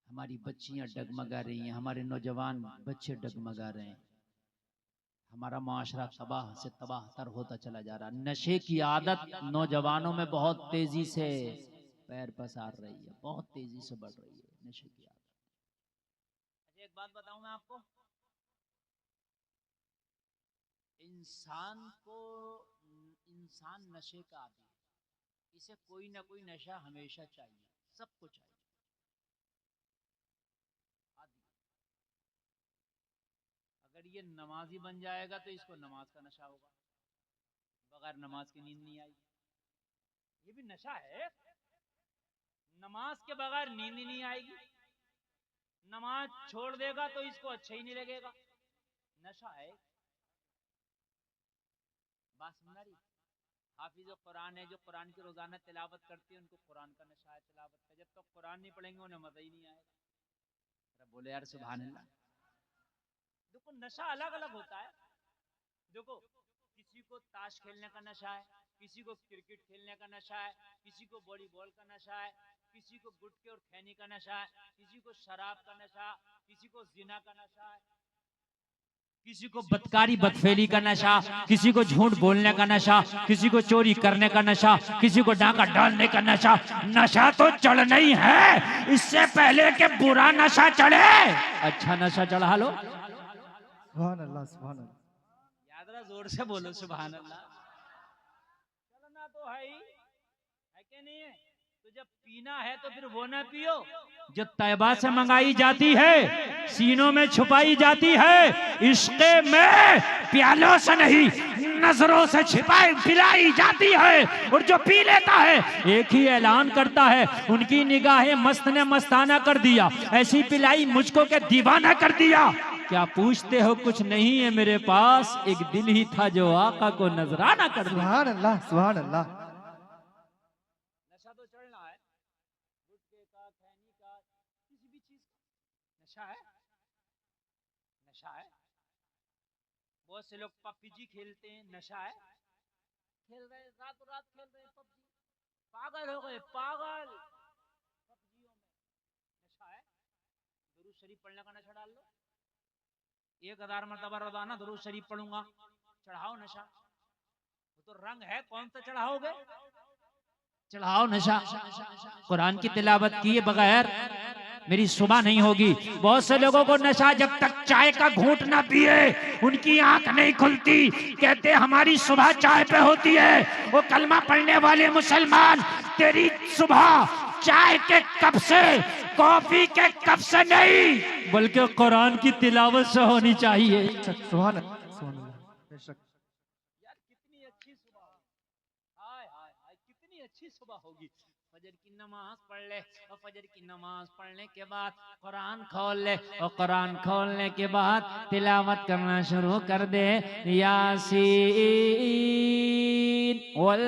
हमारी बच्चियां डगमगा रही हैं, हमारे नौजवान बच्चे डगमगा रहे हैं, हमारा माशरा तबाह से तबाह तर होता चला जा रहा। नशे की आदत नौजवानों में बहुत तेजी से पैर पसार रही है, बहुत तेजी से बढ़ रही है नशे की आदत। अच्छा एक बात बताऊं मैं आपको, इंसान नशे का आदी है, इसे कोई ना कोई नशा हमेशा चाहिए, सबको चाहिए। आदी अगर ये नमाजी बन जाएगा तो इसको नमाज का नशा होगा, बगैर नमाज की नींद नहीं आएगी। ये भी नशा है, नमाज के बगैर नींद ही नहीं आएगी, नमाज छोड़ देगा तो इसको अच्छा ही नहीं लगेगा, नशा है। बात समझ रही? हाफिज कुरान है, जो कुरान की रोजाना तिलावत करती है, उनको कुरान का नशा है तिलावत का। जब तक कुरान नहीं पढ़ेंगे उन्हें मजा ही नहीं आएगा। बोले यार सुभान अल्लाह। देखो नशा अलग अलग होता है। देखो किसी को ताश खेलने का नशा है, किसी को क्रिकेट खेलने का नशा है, किसी को वॉलीबॉल का नशा है, किसी को गुटखे और खैनी का नशा है, किसी को शराब का नशा, किसी को जिना का नशा है, किसी को बदकारी बदफेली का नशा, किसी को झूठ बोलने का नशा, किसी को चोरी करने का नशा, किसी को डाका डालने का नशा। नशा तो चढ़ना ही है, इससे पहले कि बुरा नशा चढ़े अच्छा नशा चढ़ा लो। सुभान अल्लाह, सुभान अल्लाह। याद रहा, जोर से बोलो सुभान अल्लाह। चलना तो है कि नहीं है? तो जब पीना है तो फिर वो ना पियो जो तैबा से मंगाई जाती है, सीनों में छुपाई जाती है, इश्क़े में प्यालों से नहीं नजरों से छिपाई पिलाई जाती है। और जो पी लेता है एक ही ऐलान करता है, उनकी निगाहें मस्त ने मस्ताना कर दिया, ऐसी पिलाई मुझको के दीवाना कर दिया। क्या पूछते हो कुछ नहीं है मेरे पास, एक दिल ही था जो आका को नजराना कर दिया। सुभान अल्लाह, सुभान अल्लाह। नशा तो चढ़ना है, गुटखे का, खैनी का, किसी भी चीज का नशा है, नशा है। बहुत से लोग पबजी खेलते हैं, नशा है, खेल रहे रात खेल रहे पबजी, पागल हो गए पागल पबजियों में, नशा है। दुरूद शरीफ पढ़ने का नशा डाल लो, 1000 मरतबा रोजाना दुरूद शरीफ पढ़ूंगा, चढ़ाओ नशा। वो तो रंग है, कौन सा चढ़ाओगे? चढ़ाओ नशा। कुरान की तिलावत किए बगैर मेरी सुबह नहीं होगी। बहुत से लोगों को नशा, जब तक चाय का घूंट ना पिए उनकी आंख नहीं खुलती, कहते हमारी सुबह चाय पे होती है। वो कलमा पढ़ने वाले मुसलमान, तेरी सुबह चाय के कप से, कॉफी के कप से नहीं बल्कि कुरान की तिलावत से होनी चाहिए। सुभान अल्लाह, सुभान अल्लाह। बेशक यार कितनी अच्छी सुबह, हाय हाय हाय कितनी अच्छी सुबह होगी। फजर की नमाज पढ़ ले, और फजर की नमाज पढ़ने के बाद कुरान खोल ले, और कुरान खोलने के बाद तिलावत करना शुरू कर दे। यासीन वल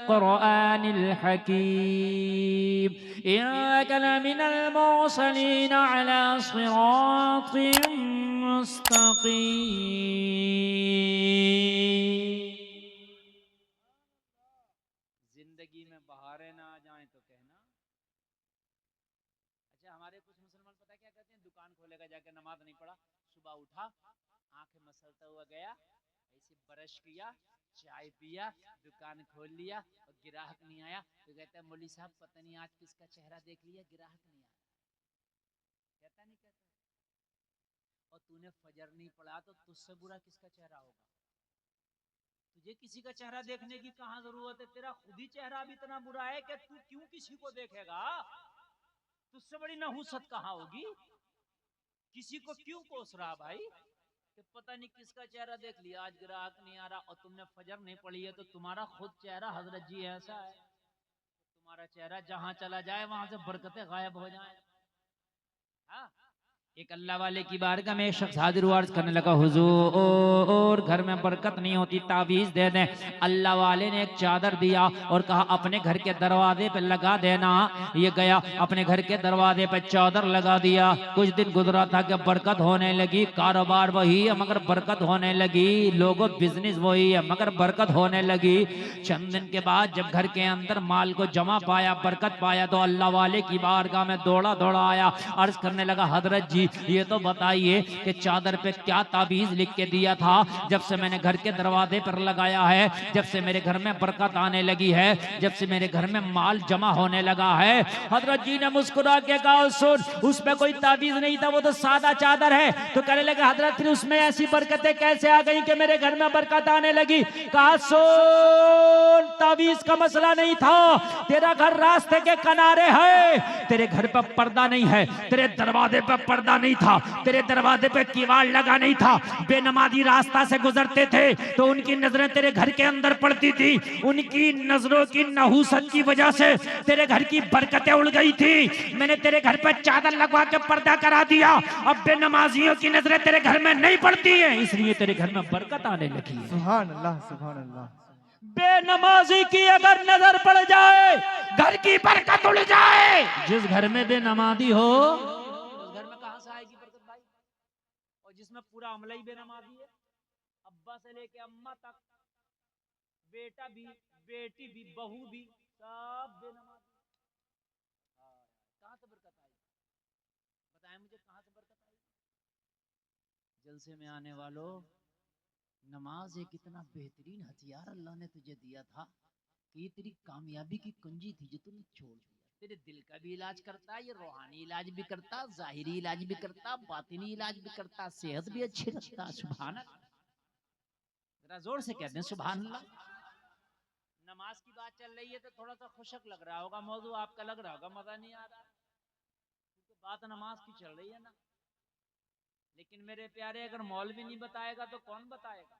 कुरआनिल हकीम इन्नका लमिनल मुरसलीन अला सिरातिम मुस्तकीम। जिंदगी में बहारें ना आ जाएं तो कहना। अच्छा हमारे कुछ मुसलमान पता क्या कहते हैं, दुकान खोलेगा जाके नमाज नहीं पढ़ा, सुबह उठा आंखें मसलता हुआ गया, ऐसे ब्रश किया, चाय पिया, दुकान खोल लिया और गिराहक नहीं आया तो कहता है मौलवी साहब पता नहीं आज किसका चेहरा देख लिया, गिराहक नहीं आया। कहता नहीं कहता? और तूने फजर नहीं पढ़ा तो तुझसे बुरा किसका चेहरा होगा? तुझे किसी का चेहरा देखने की कहां जरूरत है? तेरा खुद ही चेहरा भी इतना बुरा है कि तू क्यों किसी को देखेगा? तुझसे बड़ी नहुसत कहां होगी? किसी को क्यों कोस रहा भाई कि पता नहीं किसका चेहरा देख लिया, आज ग्राहक नहीं आ रहा और तुमने फजर नहीं पढ़ी है तो तुम्हारा खुद चेहरा हजरत जी ऐसा है, तुम्हारा चेहरा जहां चला जाए वहां से बरकतें गायब हो जाए। हाँ? एक अल्लाह वाले की बारगाह में एक शख्स हाजिर हुआ, अर्ज करने लगा हुजूर घर में बरकत नहीं होती, तावीज दे दें। अल्लाह वाले ने एक चादर दिया और कहा अपने घर के दरवाजे पे लगा देना। ये गया अपने घर के दरवाजे पे चादर लगा दिया। कुछ दिन गुजरा था कि बरकत होने लगी, कारोबार वही है मगर बरकत होने लगी, लोगों बिजनेस वही है मगर बरकत होने लगी। चंद दिन के बाद जब घर के अंदर माल को जमा पाया, बरकत पाया, तो अल्लाह वाले की बारगाह में दौड़ा दौड़ा आया, अर्ज करने लगा हजरत जी ये तो बताइए कि चादर पे क्या ताबीज लिख के दिया था? जब से मैंने घर के दरवाजे पर लगाया है, जब से मेरे घर में बरकत आने लगी है, जब से मेरे घर में माल जमा होने लगा है। हजरत जी ने मुस्कुरा के कहा, सुन, उसमें कोई ताबीज नहीं था, वो तो सादा चादर है। तो कहने लगे, हजरत फिर उसमें ऐसी बरकतें कैसे आ गई कि मेरे घर में बरकत आने लगी? कहा, सुन, ताबीज का मसला नहीं था, तेरा घर रास्ते के किनारे है, तेरे घर पर पर्दा नहीं है, तेरे दरवाजे पर पर्दा नहीं था, तेरे दरवाजे पे किवाड़ लगा नहीं था। बेनमाजी रास्ता से गुजरते थे तो उनकी नजरें तेरे घर के अंदर पड़ती थी, उनकी नजरों की नहूसत की वजह से तेरे घर की बरकतें उड़ गई थी। मैंने तेरे घर पर चादर लगवा के पर्दा करा दिया, अब बेनमाजियों की नजरें तेरे घर में नहीं पड़ती है, इसलिए तेरे घर में बरकत आने लगी है। सुभान अल्लाह, सुभान अल्लाह। बेनमाजी की अगर नजर पड़ जाए, घर की बरकत उड़ जाए। जिस घर में बेनमाजी हो, उस घर में कहां से आएगी बरकत भाई? और जिसमें पूरा अमला ही बेनमाजी है, अब्बा से लेके अम्मा तक, बेटा भी, बेटी भी, बहू भी, सब बेनमाजी। कहां से बरकत आई? बताएं मुझे, कहां से बरकत आई? जलसे में आने वालों, नमाज एक इतना बेहतरीन हथियार अल्लाह ने तुझे दिया था कि ये तेरी कामयाबी की कुंजी थी जो तूने छोड़ दिया। तेरे दिल का भी इलाज करता, ये रूहानी इलाज भी करता, जाहिरी इलाज भी करता, बातिनी इलाज भी करता, सेहत भी अच्छी रखता। सुभान अल्लाह, जरा जोर से कहते हैं सुभान अल्लाह। नमाज की बात चल रही है तो थोड़ा सा खुशक लग रहा होगा, मौजू आपका लग रहा होगा मजा नहीं आ रहा, क्योंकि बात नमाज की चल रही है ना। लेकिन मेरे प्यारे, अगर मौलवी नहीं बताएगा तो कौन बताएगा?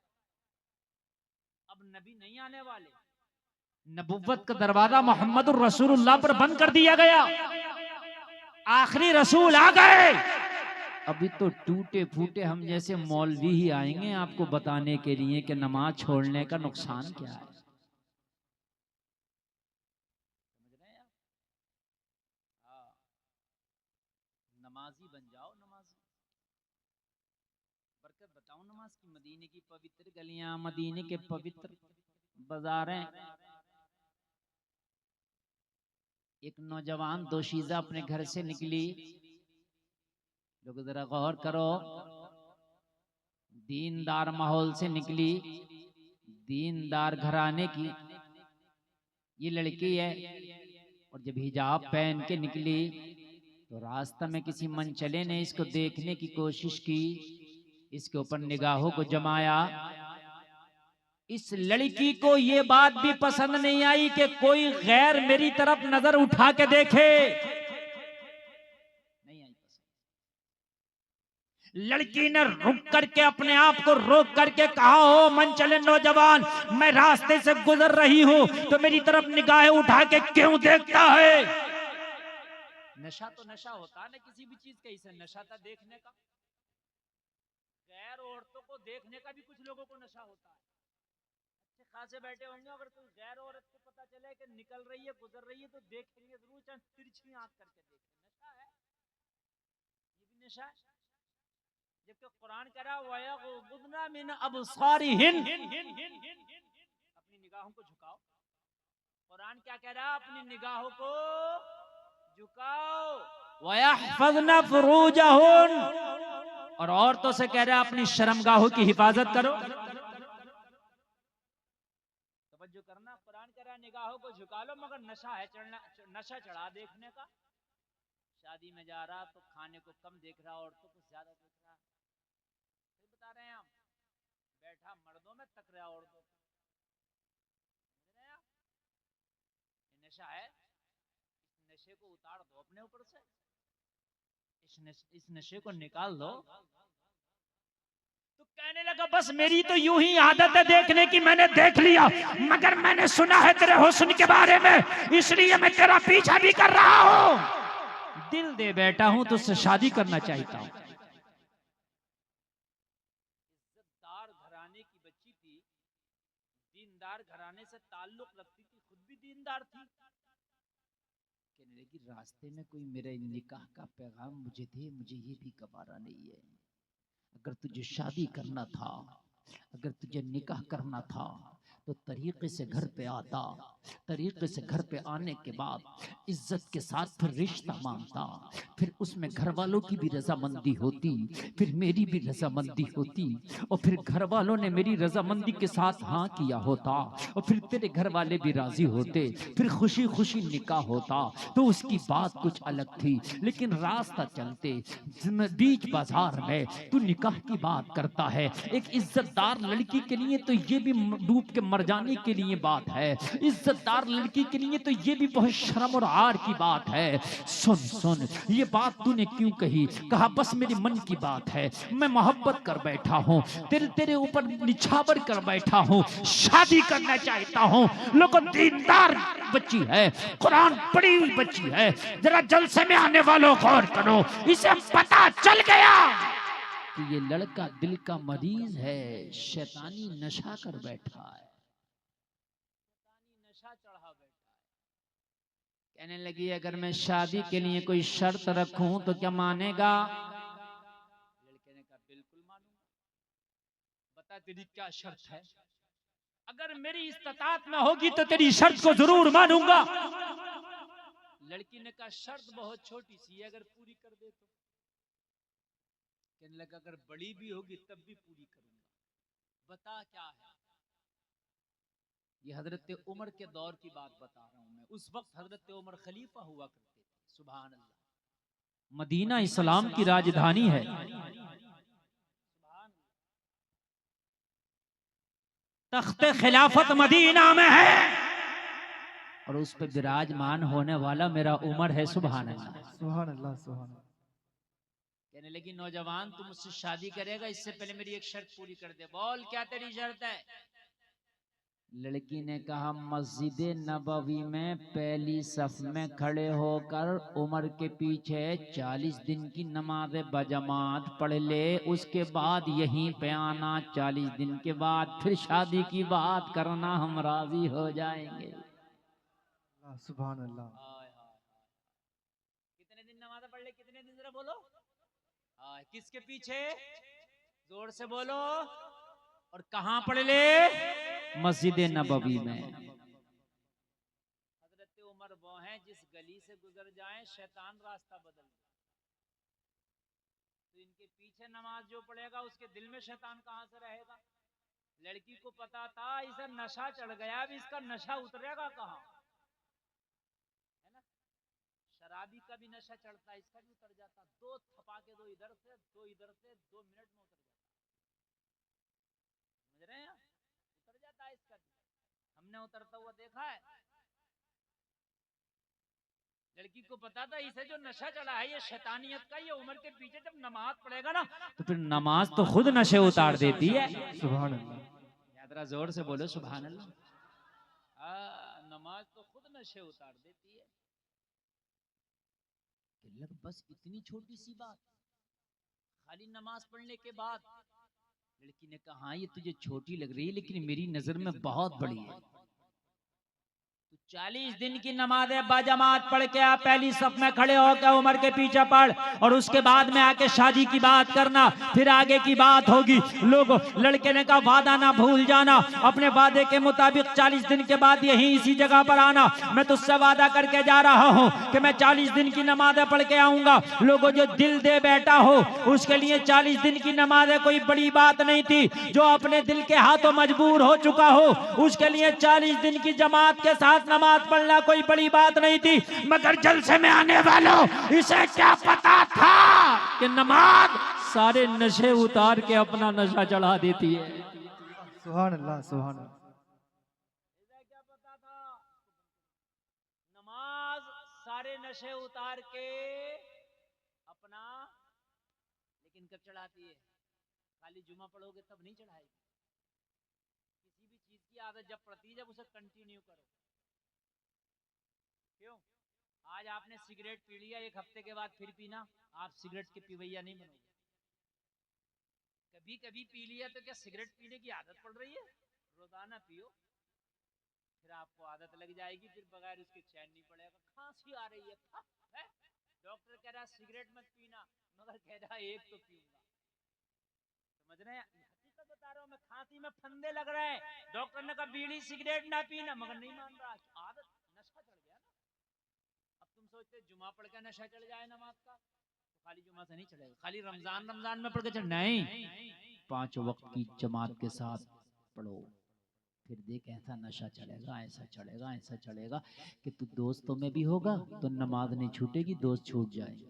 अब नबी नहीं आने वाले, नबुव्वत का दरवाजा मोहम्मद रसूलुल्लाह पर बंद कर दिया गया, आखिरी रसूल आ गए। अभी तो टूटे फूटे हम जैसे मौलवी ही आएंगे आपको बताने के लिए कि नमाज छोड़ने का नुकसान क्या है। समझ रहे हैं आप? हाँ, नमाजी बन जाओ, नमाजी। बरकत बताओ नमाज की। मदीने की पवित्र गलियां, मदीने के पवित्र बाजारें। एक नौजवान दोशीजा अपने घर से निकली, लोग जरा गौर करो, दीनदार माहौल से निकली, दीनदार घराने की ये लड़की है, और जब हिजाब पहन के निकली तो रास्ता में किसी मनचले ने इसको देखने की कोशिश की, इसके ऊपर निगाहों को जमाया। इस लड़की को ये बात भी पसंद नहीं आई कि कोई गैर मेरी तरफ नजर उठा के देखे, नहीं आई पसंद। लड़की ने रुक करके अपने आप को रोक करके कहा, हो मन चले नौजवान, मैं रास्ते से गुजर रही हूं तो मेरी तरफ निगाहें उठा के क्यों देखता है? नशा तो नशा होता है ना किसी भी चीज का, इसे नशा था देखने का। गैर औरतों को देखने का भी कुछ लोगों को नशा होता है। अच्छे खासे बैठे होंगे, अगर कोई गैर औरत को पता चले कि निकल रही है, गुजर रही है, तो देखेंगे जरूर, चाहे तिरछी आंख करके देखें। नशा है, ये भी नशा है। जबकि कुरान कह रहा है, वयगुद्दना मिन अबसारिहिन, अपनी निगाहों को झुकाओ। कुरान क्या कह रहा है? अपनी निगाहों को झुकाओ। वयहफज़ना फुरूजहुन, और औरतों से कह रहा है अपनी शर्मगाहों की हिफाजत करो। तवज्जो करना, कुरान कह रहा है निगाहों को झुका लो, मगर नशा है चढ़ना, नशा चढ़ा देखने का। शादी में जा रहा तो खाने को कम देख रहा, औरतों को ज्यादा देख रहा। सही बता रहे हैं हम, बैठा मर्दों में तक रहा औरतों। समझ रहे हैं आप? ये नशा है, इस नशे को उतार दो अपने ऊपर से, इस नशे को निकाल दो। तो कहने लगा, बस मेरी तो यूं ही आदत है देखने की, मैंने देख लिया, मगर मैंने सुना है तेरे हुस्न के बारे में, इसलिए मैं तेरा पीछा भी कर रहा हूं। दिल दे बैठा हूं, तुझसे शादी करना चाहता हूं। इज्जतदार घराने की बच्ची थी, दीनदार घराने से ताल्लुक रखती थी, खुद भी दीनदार थी। कहने लगी, रास्ते में कोई मेरे निकाह का पैगाम मुझे दे, मुझे ये भी गवारा नहीं है। अगर तुझे शादी करना था, अगर तुझे निकाह करना था, तो तरीके से घर पे आता, तरीके से घर पे आने के बाद इज्जत के साथ फिर रिश्ता मांगता, फिर उसमें घर वालों की भी रजामंदी होती, फिर मेरी भी रजामंदी होती, और फिर घर वालों ने मेरी रजामंदी के साथ हाँ किया होता, और फिर तेरे घर वाले भी राजी होते, फिर खुशी खुशी निकाह होता। तो उसकी बात कुछ अलग थी, लेकिन रास्ता चलते बीच बाजार में तू निकाह की बात करता है। एक इज्जतदार लड़की के लिए तो ये भी डूब के मर जाने के लिए बात है, इज्जतदार लड़की के लिए तो ये भी बहुत शर्म और आर की बात है। सुन सुन, ये बात तूने क्यों कही? कहा बस मेरे मन की बात है, मैं मोहब्बत कर बैठा हूँ, तेरे ऊपर निछावर कर बैठा हूँ, शादी करना चाहता हूँ। लोगों, दीनदार बच्ची है, कुरान पढ़ी हुई बच्ची है, जरा जलसे में आने वालों गौर करो, इसे पता चल गया कि ये लड़का दिल का मरीज है, शैतानी नशा कर बैठा है, नशा चढ़ा बैठा है। कहने लगी अगर मैं शादी के लिए कोई शर्त रखूं तो क्या मानेगा? लड़के ने कहा बिल्कुल मानूंगा, बता तेरी क्या शर्त है? अगर मेरी इस्तात में होगी तो तेरी शर्त को जरूर मानूंगा। लड़की ने कहा शर्त बहुत छोटी सी है, अगर पूरी कर दे तो। कहने लगा अगर बड़ी भी होगी तब भी पूरी करूंगा, बता क्या है? ये हजरत उमर के दौर की बात बता रहा हूं मैं। उस वक्त हजरत उमर खलीफा हुआ करते थे। सुभान अल्लाह। मदीना इस्लाम की राजधानी है। तख्ते खिलाफत मदीना में है, और उस पे विराजमान होने वाला मेरा उमर है। सुभान अल्लाह, सुभान अल्लाह, सुभान अल्लाह। कहने लगी नौजवान तू मुझसे शादी करेगा, इससे पहले मेरी एक शर्त पूरी कर दे। बोल क्या तेरी शर्त है? लड़की ने कहा मस्जिद नबवी में पहली सफ में खड़े होकर उमर के पीछे 40 दिन की नमाज बजमात पढ़ ले, उसके बाद यहीं पे आना, 40 दिन के बाद फिर शादी की बात करना, हम राजी हो जाएंगे। सुभान अल्लाह। कितने दिन नमाज पढ़ ले? कितने दिन? जरा बोलो। किसके पीछे? जोर से बोलो। और कहां पढ़ ले? मस्जिद नबवी में। हजरत उमर वो हैं जिस गली से गुजर जाएं शैतान रास्ता बदल दे। तो इनके पीछे नमाज जो पढ़ेगा उसके दिल में शैतान कहां से रहेगा? लड़की को पता था इसे नशा चढ़ गया, अब इसका नशा उतरेगा कहां? है ना, शराबी का भी नशा चढ़ता है, इसका भी उतर जाता। दो थपाके, दो इधर से, दो इधर से, 2 मिनट में उतर जाता। समझ रहे हैं? उतर जाता है इसका, हमने उतरता हुआ देखा है। लड़की को पता था इसे जो नशा चढ़ा है ये शैतानियत का, ये उम्र के पीछे जब नमाज पढ़ेगा ना तो फिर नमाज तो खुद नशे उतार देती है। सुभान अल्लाह। यादरा जोर से बोलो सुभान अल्लाह। नमाज तो खुद नशे उतार देती है। बस इतनी छोटी सी बात, खाली नमाज पढ़ने के बाद। लड़की ने कहा हाँ ये तुझे छोटी लग रही है, लेकिन मेरी नजर में बहुत बड़ी है। 40 दिन की नमाज बाजमात पढ़ के आप पहली सफ में खड़े होकर उमर के पीछे पढ़, और उसके बाद में आके शादी की बात करना, फिर आगे की बात होगी। लोग, लड़के ने कहा वादा ना भूल जाना, अपने वादे के मुताबिक 40 दिन के बाद यहीं इसी जगह पर आना। मैं तुझसे वादा करके जा रहा हूं कि मैं 40 दिन की नमाज पढ़ के आऊंगा। लोगों, जो दिल दे बैठा हो उसके लिए 40 दिन की नमाज कोई बड़ी बात नहीं थी। जो अपने दिल के हाथों मजबूर हो चुका हो उसके लिए 40 दिन की जमात के साथ नमाज पढ़ना कोई बड़ी बात नहीं थी। मगर जलसे में आने वालों, इसे क्या पता था कि नमाज सारे नशे उतार के अपना नशा चढ़ा देती है। सुभान अल्लाह, सुभान अल्लाह। इसे क्या पता था नमाज सारे नशे उतार के अपना, लेकिन कब चढ़ाती है? खाली जुमा पढ़ोगे तब नहीं चढ़ाएगी। किसी भी चीज की आदत जब पड़ती है जब उसे कंटिन्यू करो। क्यों? आज आपने सिगरेट पी लिया, एक हफ्ते के बाद फिर पीना, आप सिगरेट के पीवैया नहीं बनोगे। कभी कभी पी लिया तो क्या सिगरेट पीने की आदत पड़ रही है? रोजाना पियो, फिर आपको आदत लग जाएगी, फिर बगैर उसके चैन नहीं पड़ेगा। खांसी आ रही है? डॉक्टर कह रहा सिगरेट मत पीना, मगर कह रहा एक तो पीऊंगा। समझ रहे हैं? हकीकत बता रहा हूँ मैं, खांसी में फंदे लग रहे हैं, डॉक्टर ने कहा बीड़ी सिगरेट ना पीना, मगर नहीं मान रहा, आदत नशा चढ़ गया ना। अब तुम सोचते जुमा पढ़ के नशा चढ़ जाए नमाज का, तो खाली जुमा से नहीं चढ़ेगा, खाली रमजान में पढ़ के चढ़ नहीं, 5 वक्त की जमात के साथ पढ़ो, फिर देख ऐसा नशा चढ़ेगा, ऐसा चढ़ेगा, ऐसा चढ़ेगा कि तू दोस्तों में भी होगा तो नमाज नहीं छूटेगी, दोस्त छूट जाएंगे।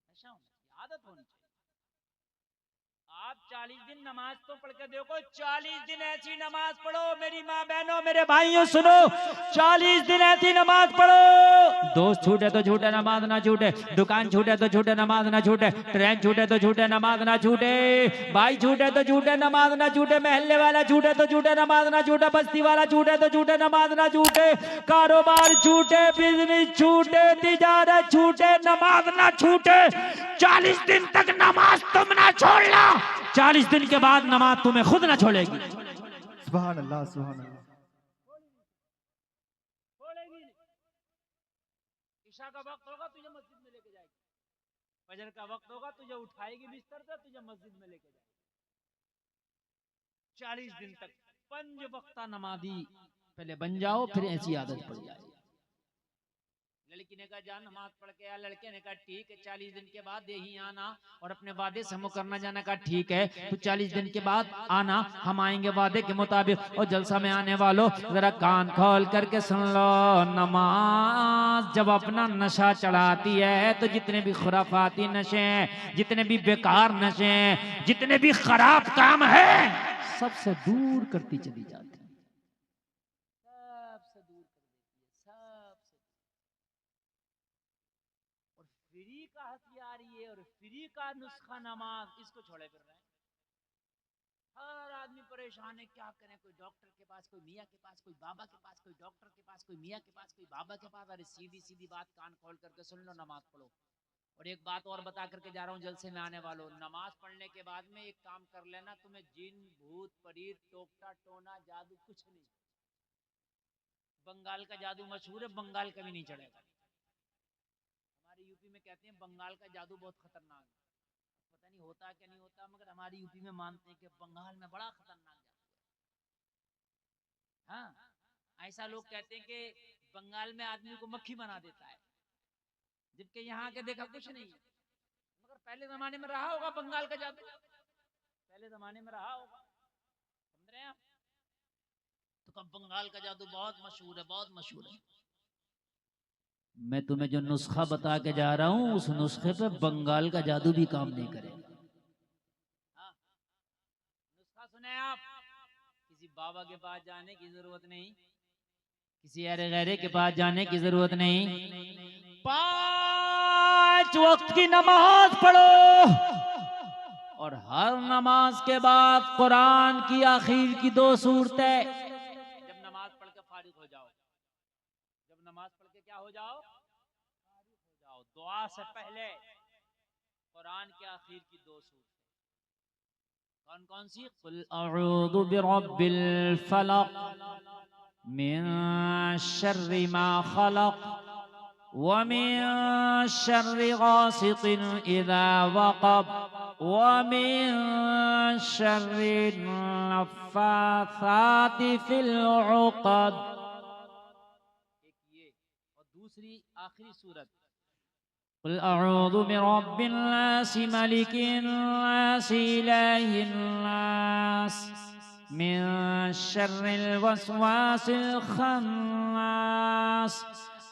नशा होना, आदत होनी चाहिए। आप 40 दिन नमाज तो पढ़ के देखो, 40 दिन ऐसी नमाज पढ़ो मेरी माँ बहनों मेरे भाइयों सुनो, 40 दिन ऐसी नमाज पढ़ो, दोस्त छूटे तो छूटे नमाज ना छूटे, दुकान छूटे तो छूटे नमाज ना छूटे, ट्रेन छूटे तो छूटे नमाज ना छूटे, भाई छूटे तो छूटे नमाज ना छूटे, महल्ले वाला छूटे तो छूटे नमाज ना छूटे, बस्ती वाला छूटे तो छूटे नमाज ना छूटे, कारोबार छूटे, बिजनेस छूटे, तिजारत छूटे, नमाज ना छूटे। 40 दिन तक नमाज तुम ना छोड़ना, 40 दिन के बाद नमाज तुम्हें खुद ना छोड़ेगी। सुभान अल्लाह, सुभान अल्लाह। ईशा का वक्त होगा तुझे मस्जिद में लेके जाएगी, फजर का वक्त होगा तुझे उठाएगी बिस्तर से, तुझे मस्जिद में लेके जाएगी। 40 दिन तक 5 वक्ता नमाजी पहले बन जाओ, फिर ऐसी आदत पड़ जाएगी। लड़की ने कहा जा नमाज पढ़ के आ, लड़के ने कहा ठीक है, 40 दिन के बाद यही आना और अपने वादे से मुकरना जाना। कहा ठीक है, तो 40 दिन के बाद आना, हम आएंगे वादे के मुताबिक। और जलसा में आने वालों जरा कान खोल करके सुन लो, नमाज जब अपना नशा चढ़ाती है तो जितने भी खुराफाती नशे हैं, जितने भी बेकार नशे हैं, जितने भी खराब काम है, सबसे दूर करती चली जाती है, सबसे दूर कर देती है, सबसे। और फ्री का हथियार ये और फ्री का नुस्खा नमाज, इसको छोड़े फिर रहे हैं। हर आदमी परेशान है, क्या करें, कोई डॉक्टर के पास, कोई मियाँ के पास, कोई बाबा के पास, कोई डॉक्टर के पास, कोई मियाँ के पास, कोई बाबा के पास। अरे सीधी सीधी बात कान खोल करके सुन लो, नमाज पढ़ो। और एक बात और बता करके जा रहा हूँ जलसे में आने वालों, नमाज पढ़ने के बाद में एक काम कर लेना, तुम्हें जिन भूत परीत टोकटा टोना जादू कुछ नहीं। बंगाल का जादू मशहूर है, बंगाल का भी नहीं चढ़ेगा। हमारे यूपी में कहते हैं बंगाल का जादू बहुत खतरनाक है, पता नहीं होता क्या नहीं होता, मगर हमारे यूपी में मानते हैं कि बंगाल में बड़ा खतरनाक जादू है। हाँ, ऐसा लोग कहते हैं कि बंगाल में आदमी को मक्खी बना देता है, जबकि यहाँ के देखा कुछ नहीं है, मगर पहले जमाने में रहा होगा बंगाल का जादू, पहले जमाने में रहा होगा, समझ रहे हैं आप? तो कब बंगाल का जादू बहुत मशहूर है, बहुत मशहूर है। मैं तुम्हें जो नुस्खा बता के जा रहा हूँ, उस नुस्खे पे बंगाल का जादू भी काम नहीं करेगा। हाँ, नुस्खा सुने आप, किसी बाबा के पास जाने की जरूरत नहीं, किसी अरे गैरे के पास जाने की जरूरत नहीं। 5 वक्त की नमाज पढ़ो और हर नमाज के बाद कुरान की आखिर की 2 सूरतें, जब नमाज पढ़ के फारिग हो जाओ, जब नमाज पढ़ के क्या हो जाओ, फारिग हो जाओ, दुआ से पहले कुरान के आखिर की 2 सूरतें कौन कौन सी? कुल अऊज़ु बिरब्बिल फलक मिन शर्रि मा खलक व मिन शर्रि गासिकिन इज़ा वक़ब व मिन शर्रि नफ़्फ़ासाति फिल उक़द। एक ये, और दूसरी आखिरी सूरत कुल अऊज़ु बिरब्बिन नास मलिकिन नास इलाहिन नास मिन शर्रिल वस्वासिल खन्नास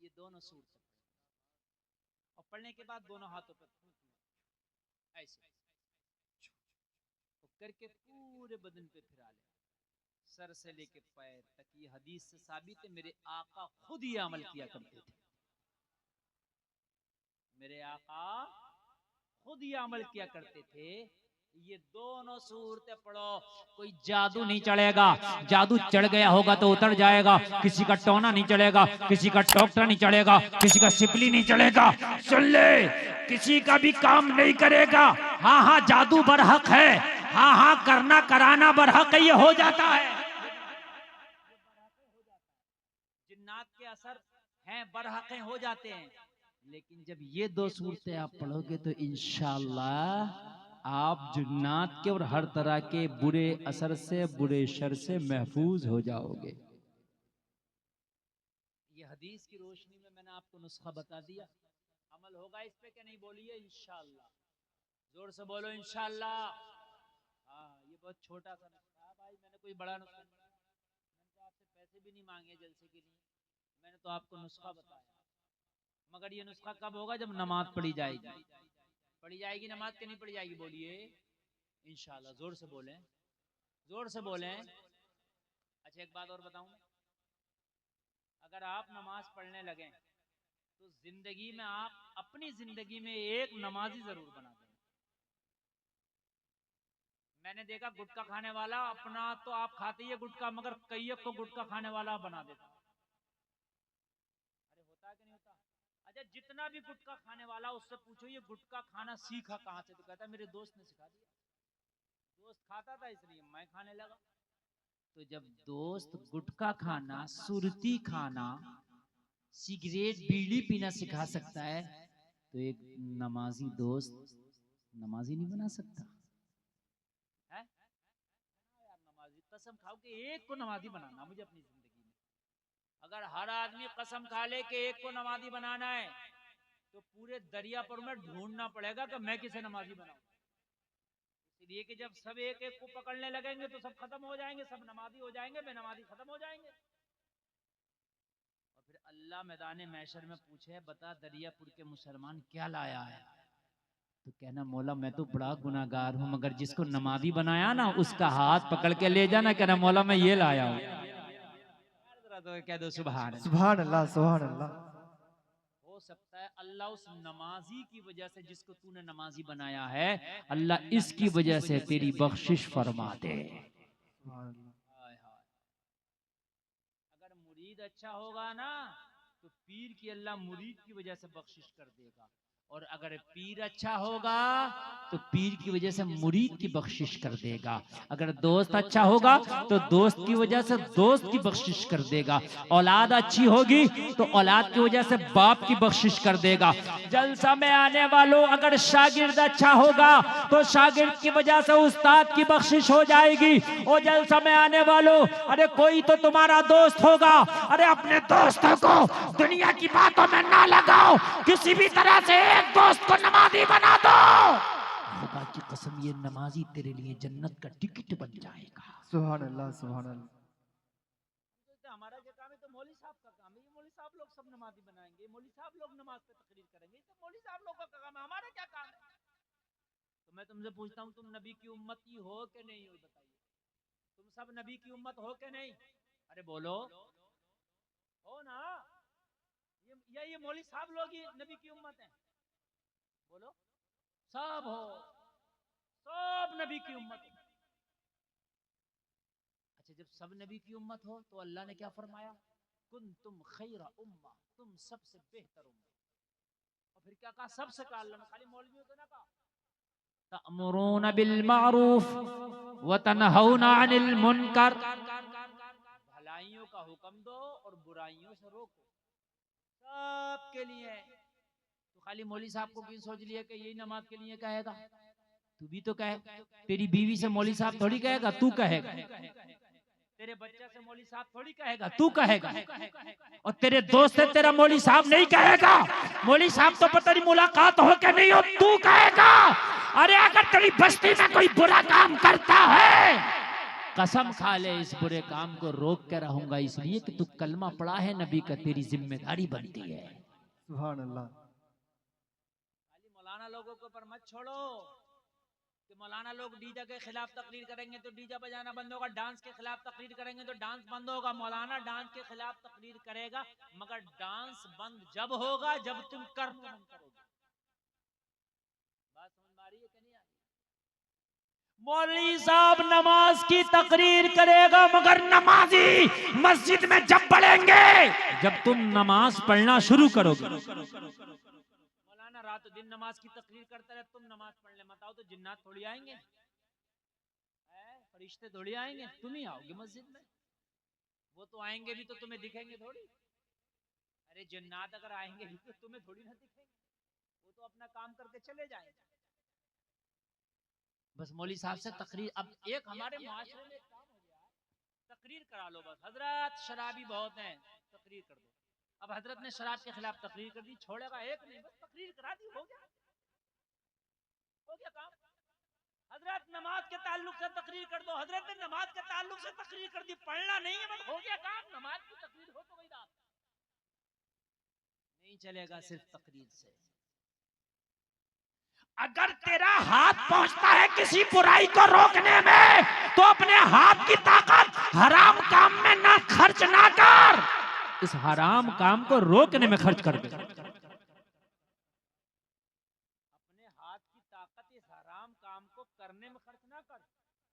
ये दोनों सूरत और पढ़ने के बाद दोनों हाथों पर ऐसे करके पूरे बदन पे फिरा ले, सर से लेके पैर तक। ये हदीस से साबित है, मेरे आका खुद ये अमल किया करते थे, मेरे आका खुद ये अमल किया करते थे। ये दोनों सूरतें पढ़ो, कोई जादू नहीं चढ़ेगा, जादू चढ़ गया होगा तो उतर जाएगा। किसी का टोना नहीं चढ़ेगा, किसी का डॉक्टर नहीं चढ़ेगा, किसी का सिपली नहीं चढ़ेगा, सुन ले, किसी का भी काम नहीं करेगा। हाँ हाँ, जादू बरहक है, हाँ हाँ करना कराना बरहक ये हो जाता है। जिन्नात के असर हैं, बरहक़ें हो जाते हैं, लेकिन जब ये दो सूरतें आप पढ़ोगे तो इंशाअल्लाह आप जिन्नात के और हर तरह के बुरे असर से, बुरे शर से महफूज हो जाओगे। ये हदीस की रोशनी में मैंने आपको नुस्खा बता दिया, अमल होगा इस पे कि नहीं, बोलिए इंशाअल्लाह, जोर से बोलो इंशाअल्लाह। हाँ, ये बहुत छोटा सा नुस्खा भाई, मैंने कोई बड़ा नुस्खा नहीं, मैंने तो आपसे पैसे भी नहीं मांगे जलसे के लिए, मैंने तो आपको नुस्खा बताया। मगर ये नुस्खा कब होगा? जब नमाज पढ़ी जाएगी। पढ़ी जाएगी नमाज के नहीं पढ़ी जाएगी, बोलिए इंशाअल्लाह। जोर से बोलें, जोर से बोलें। अच्छा एक बात और बताऊं, अगर आप नमाज पढ़ने लगे तो जिंदगी में आप अपनी जिंदगी में एक नमाजी जरूर बना दें। मैंने देखा गुटखा खाने वाला, अपना तो आप खाते ही है गुटखा, मगर कई को गुटखा खाने वाला बना देता। अरे होता है कि नहीं होता? अच्छा जितना भी गुटखा खाने वाला उससे पूछो ये गुटखा खाना सीखा कहां से, तो कहता है मेरे दोस्त ने सिखा दिया, दोस्त खाता था इसलिए मैं खाने लगा। तो जब दोस्त गुटखा खाना, सुरती खाना, सिगरेट बीड़ी पीना सिखा सकता है, तो एक नमाजी दोस्त नमाजी नहीं बना सकता है? यार नमाजी कसम खाओ कि एक को नमाजी बनाना मुझे अपनी जिंदगी में, अगर हर आदमी कसम खा ले कि एक को नमाजी बनाना है तो पूरे दरियापुर में ढूंढना पड़ेगा कि मैं किसे नमाजी बनाऊं। इसलिए कि जब सब एक एक को पकड़ने लगेंगे तो सब खत्म हो जाएंगे, सब नमाजी हो जाएंगे, बेनमाजी खत्म हो जाएंगे। और फिर अल्लाह मैदान महशर में पूछे बता दरियापुर के मुसलमान क्या लाया है, तो कहना मौला मैं तो बड़ा गुनाहगार हूं, मगर जिसको नमाजी बनाया ना उसका हाथ पकड़ के ले जाना, कहना मौला मैं ये लाया हूं। तो कह दो सुभान अल्लाह। सुभान अल्लाह, सुभान अल्लाह। हो सकता है अल्लाह उस नमाजी की वजह से, जिसको तूने नमाजी बनाया है, अल्लाह इसकी वजह से तेरी बख्शिश फरमा दे। सुभान अल्लाह। हाय हाय। अगर मुरीद अच्छा होगा ना तो पीर की अल्लाह मुरीद की वजह से बख्शिश कर देगा, और अगर पीर अच्छा होगा तो पीर की वजह से मुरीद की बख्शिश कर देगा। अगर दोस्त अच्छा होगा तो दोस्त की वजह से दोस्त की बख्शिश कर देगा। औलाद अच्छी होगी तो औलाद की वजह से बाप की बख्शिश कर देगा। जलसा में आने वालों अगर शागिर्द अच्छा होगा तो शागिर्द की वजह से उस्ताद की बख्शिश हो जाएगी। और जलसा में आने वालों, अरे कोई तो तुम्हारा दोस्त होगा, अरे अपने दोस्तों को दुनिया की बातों में ना लगाओ, किसी भी तरह से एक दोस्त को नमाजी बना दो, खुदा की कसम ये नमाजी तेरे लिए जन्नत का टिकट बन जाएगा। सुभान अल्लाह, सुभान अल्लाह। हमारा जो काम है तो मौली साहब का काम है, ये मौली साहब लोग सब नमाजी बनाएंगे, मौली साहब लोग नमाज पे तकरीर करेंगे, तो मौली साहब लोग का काम है, हमारा क्या काम है? तो मैं तुमसे पूछता हूँ तुम नबी की उम्मती हो कि नहीं हो, बताइए तुम सब नबी की उम्मत हो कि नहीं? अरे बोलो हो ना? ये मौली साहब लोग ही नबी की उम्मत है? बोलो सब हो, सब नबी की उम्मत है। अच्छा जब सब नबी की उम्मत हो तो अल्लाह ने क्या फरमाया? कुन तुम खैरा उम्मा, तुम सबसे बेहतर उम्मत। और फिर क्या कहा? सबसे कहा अल्लाह ने, खाली मौलवियों को ना कहा। तअमुरून बिल मारूफ व तनहौना अनिल मुनकर, भलाइयों का हुक्म दो और बुराइयों से रोको, सबके लिए। तो खाली मौली साहब को क्यों सोच लिया कि यही नमाज के लिए कहेगा? तू भी तो कहे, तेरी बीवी से मौली साहब थोड़ी कहेगा, तू कहेगा। तेरे बच्चे से मौली साहब थोड़ी कहेगा, तू कहेगा। और तेरे दोस्त से तेरा मौली साहब नहीं कहेगा। मौली साहब तो पता नहीं मुलाकात हो कि नहीं हो, तू कहेगा। अरे अगर तेरी बस्ती में कोई बुरा काम करता है, कसम खा ले इस बुरे काम को रोक के रहूंगा, इसलिए कि तू कलमा पढ़ा है नबी का, तेरी जिम्मेदारी बनती है। सुभान अल्लाह। खाली मौलाना लोगों के ऊपर मत छोड़ो कि मौलाना लोग डीजे के खिलाफ तकरीर करेंगे तो डीजे बजाना बंद होगा, डांस के खिलाफ तकरीर करेंगे तो डांस बंद होगा। मौलाना डांस के खिलाफ तकरीर करेगा, मगर डांस बंद जब होगा जब तुम करना बंद करोगे। बात समझ में आ रही है कि नहीं आ रही? मौलवी साहब नमाज की तकरीर करेगा, मगर नमाजी मस्जिद में जब पढ़ेंगे जब तुम नमाज पढ़ना शुरू करोगे। मौलाना रात दिन नमाज की तकरीर करता रहे, तुम नमाज पढ़ने मत आओ तो जिन्नात थोड़ी आएंगे। फरिश्ते थोड़ी आएंगे, तुम ही आओगे मस्जिद में। वो तो आएंगे भी तो तुम्हें दिखेंगे थोड़ी। अरे जन्नात अगर आएंगे भी तो तुम्हें थोड़ी ना दिखेंगे, वो तो अपना काम करके चले जाएंगे। बस मौली साहब से तकरीर, अब एक हमारे मुआशरे में काम हो गया, तकरीर करा लो बस, हजरत शराबी बहुत हैं, तकरीर कर दो। अब हजरत ने शराब के खिलाफ तकरीर कर दी, छोड़ेगा एक नहीं, बस तकरीर करा दी, हो गया काम। हजरत नमाज के ताल्लुक से तकरीर कर दो, हजरत ने नमाज के ताल्लुक से तकरीर कर दी, पढ़ना नहीं है, बस हो गया काम। नमाज की तकरीर हो तो वही रात नहीं चलेगा सिर्फ तकरीर से। अगर तेरा हाथ पहुंचता है किसी बुराई को रोकने में, तो अपने हाथ की ताकत हराम काम में ना खर्च ना कर, इस हराम काम को रोकने में खर्च कर दे। अपने हाथ की ताकत इस हराम काम को करने में खर्च ना कर,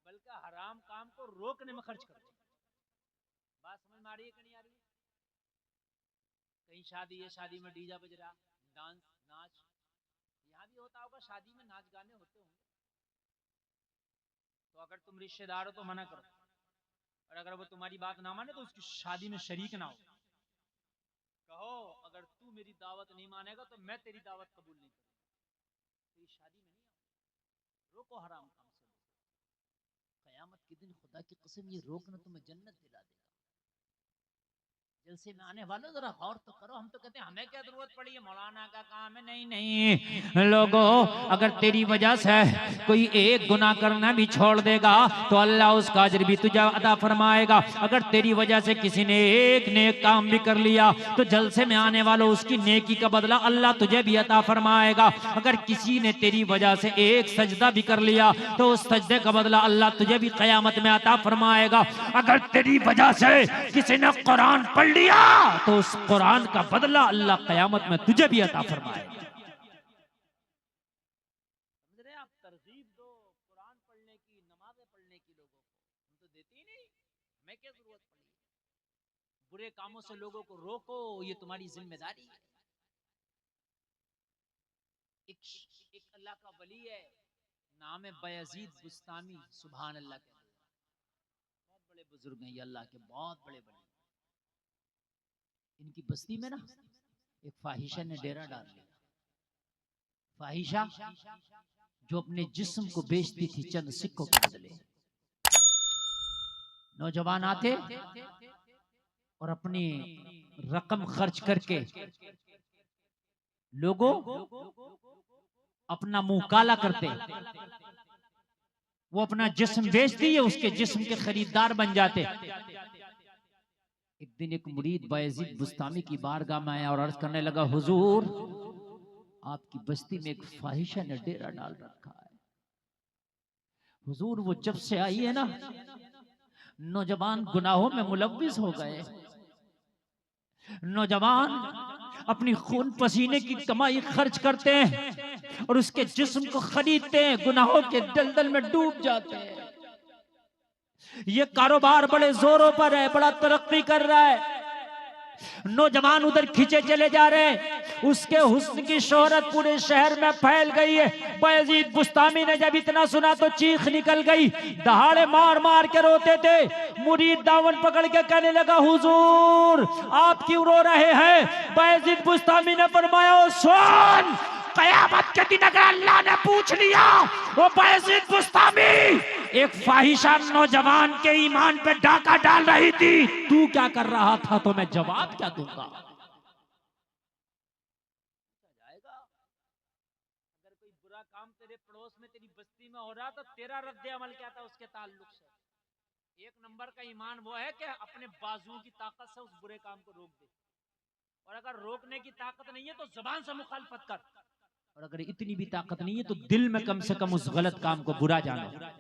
बल्कि हराम काम को रोकने में खर्च कर। बात समझ में आ रही है कि नहीं आ रही? कहीं शादी है, शादी में डीजे बज रहा, डांस नाच, यहाँ भी होता होगा, शादी में नाच गाने होते होंगे। तो अगर तुम रिश्तेदार हो तो मना करो, और अगर वो तुम्हारी बात ना माने तो उसकी शादी में शरीक ना हो। कहो अगर तू मेरी दावत नहीं मानेगा तो मैं तेरी दावत कबूल नहीं करूंगा, तो ये शादी में नहीं आओ। रोको हराम काम से। कयामत के दिन खुदा की कसम ये रोकना तुम्हें जन्नत दिला देगा। जलसे में आने वालों जरा गौर तो करो, हम तो कहते हैं हमें क्या जरूरत पड़ी है, मौलाना का काम है। नहीं नहीं लोगों, अगर तेरी वजह से कोई एक गुनाह करना भी छोड़ देगा तो अल्लाह उसका अजर भी तुझे अदा फरमाएगा। अगर तेरी वजह से किसी ने एक नेक काम भी कर लिया तो जलसे में आने वालों उसकी नेकी का बदला अल्लाह तुझे भी अता फरमाएगा। अगर किसी ने तेरी वजह से एक सजदा भी कर लिया तो उस सजदे का बदला अल्लाह तुझे भी क़यामत में अता फरमाएगा। अगर तेरी वजह से किसी ने कुरान पढ़ लिया तो उस कुरान का बदला अल्लाह क़यामत में तुझे भी अता फरमाएगा। समझ रहे हैं आप? तरगीब दो कुरान पढ़ने की, नमाजें पढ़ने की लोगों को, हम तो देते ही नहीं, हमें क्या जरूरत पड़ी? बुरे कामों से लोगों को रोको, ये तुम्हारी जिम्मेदारी है। एक अल्लाह का वली है, नाम है बयजीद बुस्तामी, सुभान अल्लाह के, बहुत बड़े बुजुर्ग हैं ये, अल्लाह के बहुत बड़े वली। इनकी बस्ती में ना एक फाहिशा ने डेरा डाल लिया। फाहिशा जो अपने जिस्म को बेचती थी चंद सिक्कों के बदले। नौजवान आते और अपनी रकम खर्च करके लोगों अपना मुंह काला करते, वो अपना जिस्म बेचती है, उसके जिस्म के खरीदार बन जाते। एक दिन एक मुरीद बायजीद बुस्तामी की बारगाह में आया और अर्ज करने लगा, हुजूर आपकी बस्ती में एक फाहिशा ने डेरा डाल रखा है। हुजूर वो जब से आई है ना, नौजवान गुनाहों में मुलव्विस हो गए। नौजवान अपनी खून पसीने की कमाई खर्च करते हैं और उसके जिस्म को खरीदते हैं, गुनाहों के दलदल में डूब जाते हैं। ये कारोबार बड़े जोरों पर है, बड़ा तरक्की कर रहा है। नौजवान उधर खींचे चले जा रहे हैं, उसके हुस्न की शोहरत पूरे शहर में फैल गई है। बायजीद बुस्तामी ने जब इतना सुना तो चीख निकल गई, दहाड़े मार मार के रोते थे। मुरीद दामन पकड़ के कहने लगा, हुजूर आप क्यों रो रहे हैं? बायजीद बुस्तामी ने फरमाया, ओ सुन, कयामत के दिन अगर अल्लाह ने पूछ लिया, वो बायजीद बुस्तामी एक फाहिशा नौजवान के ईमान पे डाका डाल रही थी, तू क्या कर रहा था, तो मैं जवाब क्या दूंगा? जाएगा अगर कोई बुरा काम तेरे पड़ोस में तेरी बस्ती में हो रहा तो तेरा रद्द अमल क्या था उसके ताल्लुक से? एक नंबर का ईमान वो है कि अपने बाजुओं की ताकत से उस बुरे काम को रोक दे, और अगर रोकने की ताकत नहीं है तो जुबान से मुखालफत कर, और अगर इतनी भी ताकत नहीं है तो दिल में कम से कम उस गलत काम को बुरा जानो। तुम्हें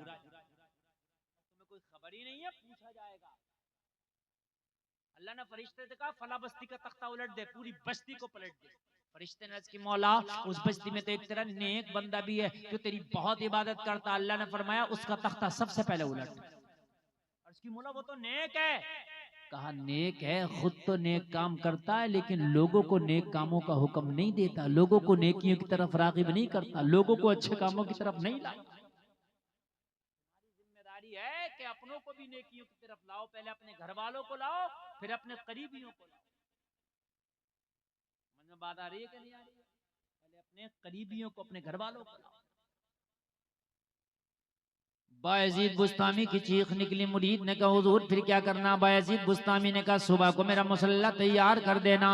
कोई खबर ही नहीं है, पूछा जाएगा। अल्लाह ने फरिश्ते से कहा, फला बस्ती का तख्ता उलट दे, पूरी बस्ती को पलट दे। फरिश्ते ने अर्ज की, मौला उस बस्ती में तो एक तेरा नेक बंदा भी है जो तेरी बहुत इबादत करता। अल्लाह ने फरमाया, उसका तख्ता सबसे पहले उलट। अर्ज की, मौला वो तो नेक है। कहा, नेक है, खुद तो नेक काम करता है, लेकिन लोगों को नेक कामों का हुक्म नहीं देता, लोगों को नेकियों की तरफ रागिब नहीं करता, लोगों को अच्छे कामों की तरफ नहीं लाता। जिम्मेदारी है कि अपनों को भी नेकियों की तरफ लाओ, पहले अपने घर वालों को लाओ, फिर अपने करीबियों को लाओ। समझ में बात आ रही है कि नहीं आ रही है? पहले अपने करीबियों को, अपने घर वालों को लाओ। बायजीद बुस्तामी की चीख निकली। मुरीद ने कहा हुजूर फिर क्या करना? बायजीद बुस्तामी ने कहा सुबह को मेरा मुसल्ला तैयार कर देना।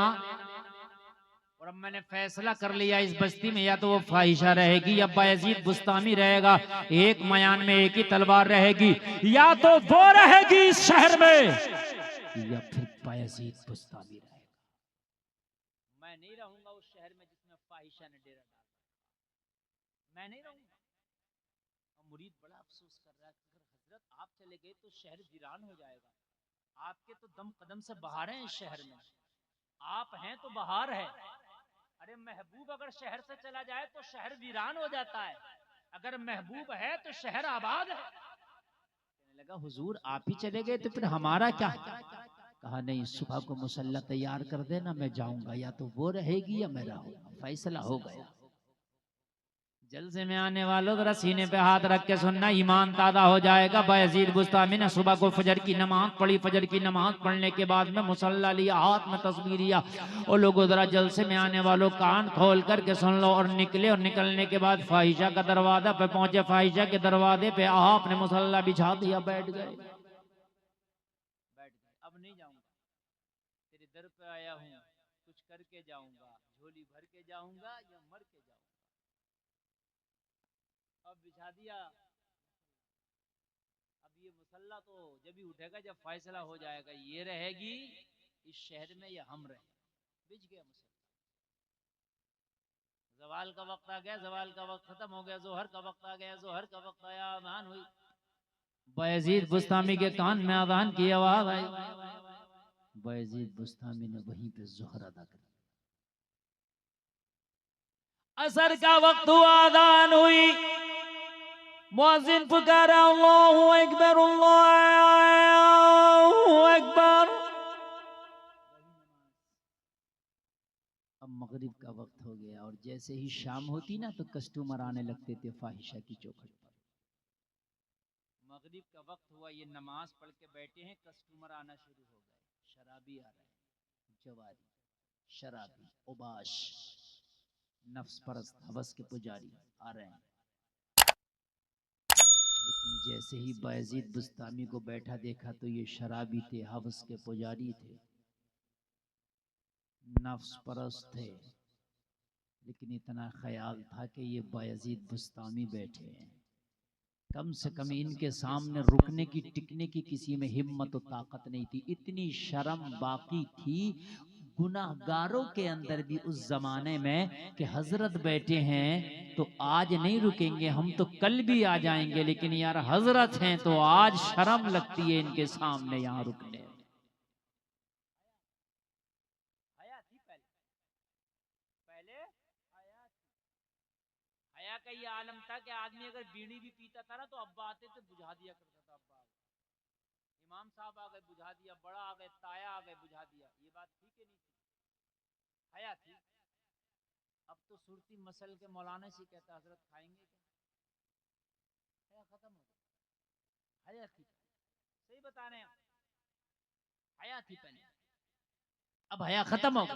और अब मैंने फैसला कर लिया इस बस्ती में या तो वो फाहिशा रहेगी या बायजीद बुस्तामी रहेगा। एक मयान में एक ही तलवार रहेगी, या तो वो रहेगी इस शहर में या फिर बायजीद बुस्तामी रहेगा। मैं नहीं रहूंगा उस शहर में जिसमें फाहिशा ने डेरा डाला, मैं नहीं रहूंगा। मुरीद बड़ा अफसोस कर रहा है, अगर हजरत आप चले गए तो शहर वीरान हो जाएगा। आपके तो दम कदम से बाहर हैं इस शहर में, आप हैं तो बाहर है। अरे महबूब अगर शहर से चला जाए तो शहर वीरान हो जाता है, अगर महबूब है तो शहर आबाद है। कहने लगा हुजूर आप ही चले गए तो फिर हमारा क्या? कहा नहीं, सुबह को मुसल्ला तैयार कर देना, मैं जाऊंगा, या तो वो रहेगी या मैं रहूंगा। फैसला हो गया। जलसे में आने वालों जरा सीने पे हाथ रख के सुनना, ईमान ताज़ा हो जाएगा। बायजीद बुस्तामी ने सुबह को फजर की नमाज पढ़ी। फजर की नमाज पढ़ने के बाद में मुसल्ला लिया, हाथ में तस्बीह लिया। और लोगों जरा जलसे में आने वालों कान खोल करके सुन लो। और निकले, और निकलने के बाद फाहिशा का दरवाजा पे पहुंचे। फाहिशा के दरवाजे पे आपने मुसल्ला बिछा दिया, बैठ गए। अब नहीं जाऊंगा, तेरे दर पे आया हूँ, कुछ करके जाऊंगा, झोली भर के जाऊंगा या मर के जाऊंगा। अब बिछा दिया। अब ये मुसल्ला तो जब भी उठेगा जब फैसला हो जाएगा, ये रहेगी इस शहर में या हम रहेंगे। बिछ गया मुसल्ला। जवाल का वक्त आ गया, जवाल का वक्त खत्म हो गया। जोहर का वक्त आ गया, जोहर का वक्त आया, अज़ान हुई। बायजीद बुस्तामी के कान में अज़ान की आवाज आई। बायजीद बुस्तामी ने वहीं पे जोहर अदा कर। असर का वक्त हुआ, अज़ान हुई। मुअज्जिन पुकारा अल्लाहु अकबर, अल्लाहु अकबर। अब मगरिब का वक्त हो गया और जैसे ही शाम होती ना तो कस्टमर आने लगते थे फाहिशा की चौखट पर। मगरिब का वक्त हुआ, ये नमाज पढ़ के बैठे हैं, कस्टमर आना शुरू हो गए। शराबी आ रहे हैं, जवारी, शराबी, उबाश, नफ्स परस्त, हवस के पुजारी आ रहे हैं। लेकिन जैसे ही बायजीद बुस्तामी को बैठा देखा तो ये शराबी थे, हवस के पुजारी थे, नफ्स परस्त थे। लेकिन इतना ख्याल था कि ये बायजीद बुस्तामी बैठे हैं, कम से कम इनके सामने रुकने की, टिकने की किसी में हिम्मत और ताकत नहीं थी। इतनी शर्म बाकी थी गुनाहगारों के अंदर भी उस जमाने में कि हजरत बैठे हैं तो आज नहीं रुकेंगे, हम तो कल भी आ जाएंगे, लेकिन यार हजरत हैं तो आज शर्म लगती है इनके सामने यहाँ रुकने। हया का ये आलम था कि आदमी अगर बीड़ी भी पीता था ना तो अब्बा आते थे बुझा दिया करता था। अब्बा इमाम साहब आ गए बुझा दिया, बड़ा आ गए, ताया आ गए बुझा दिया। ये बात थी कि नहीं थी? हया थी। अब तो सुरती मसल के मौलाना से कहता हजरत खाएंगे क्या? हया खत्म हो गया। हया थी, सही बता रहे हैं, हया थी पहले, अब हया खत्म हो गया।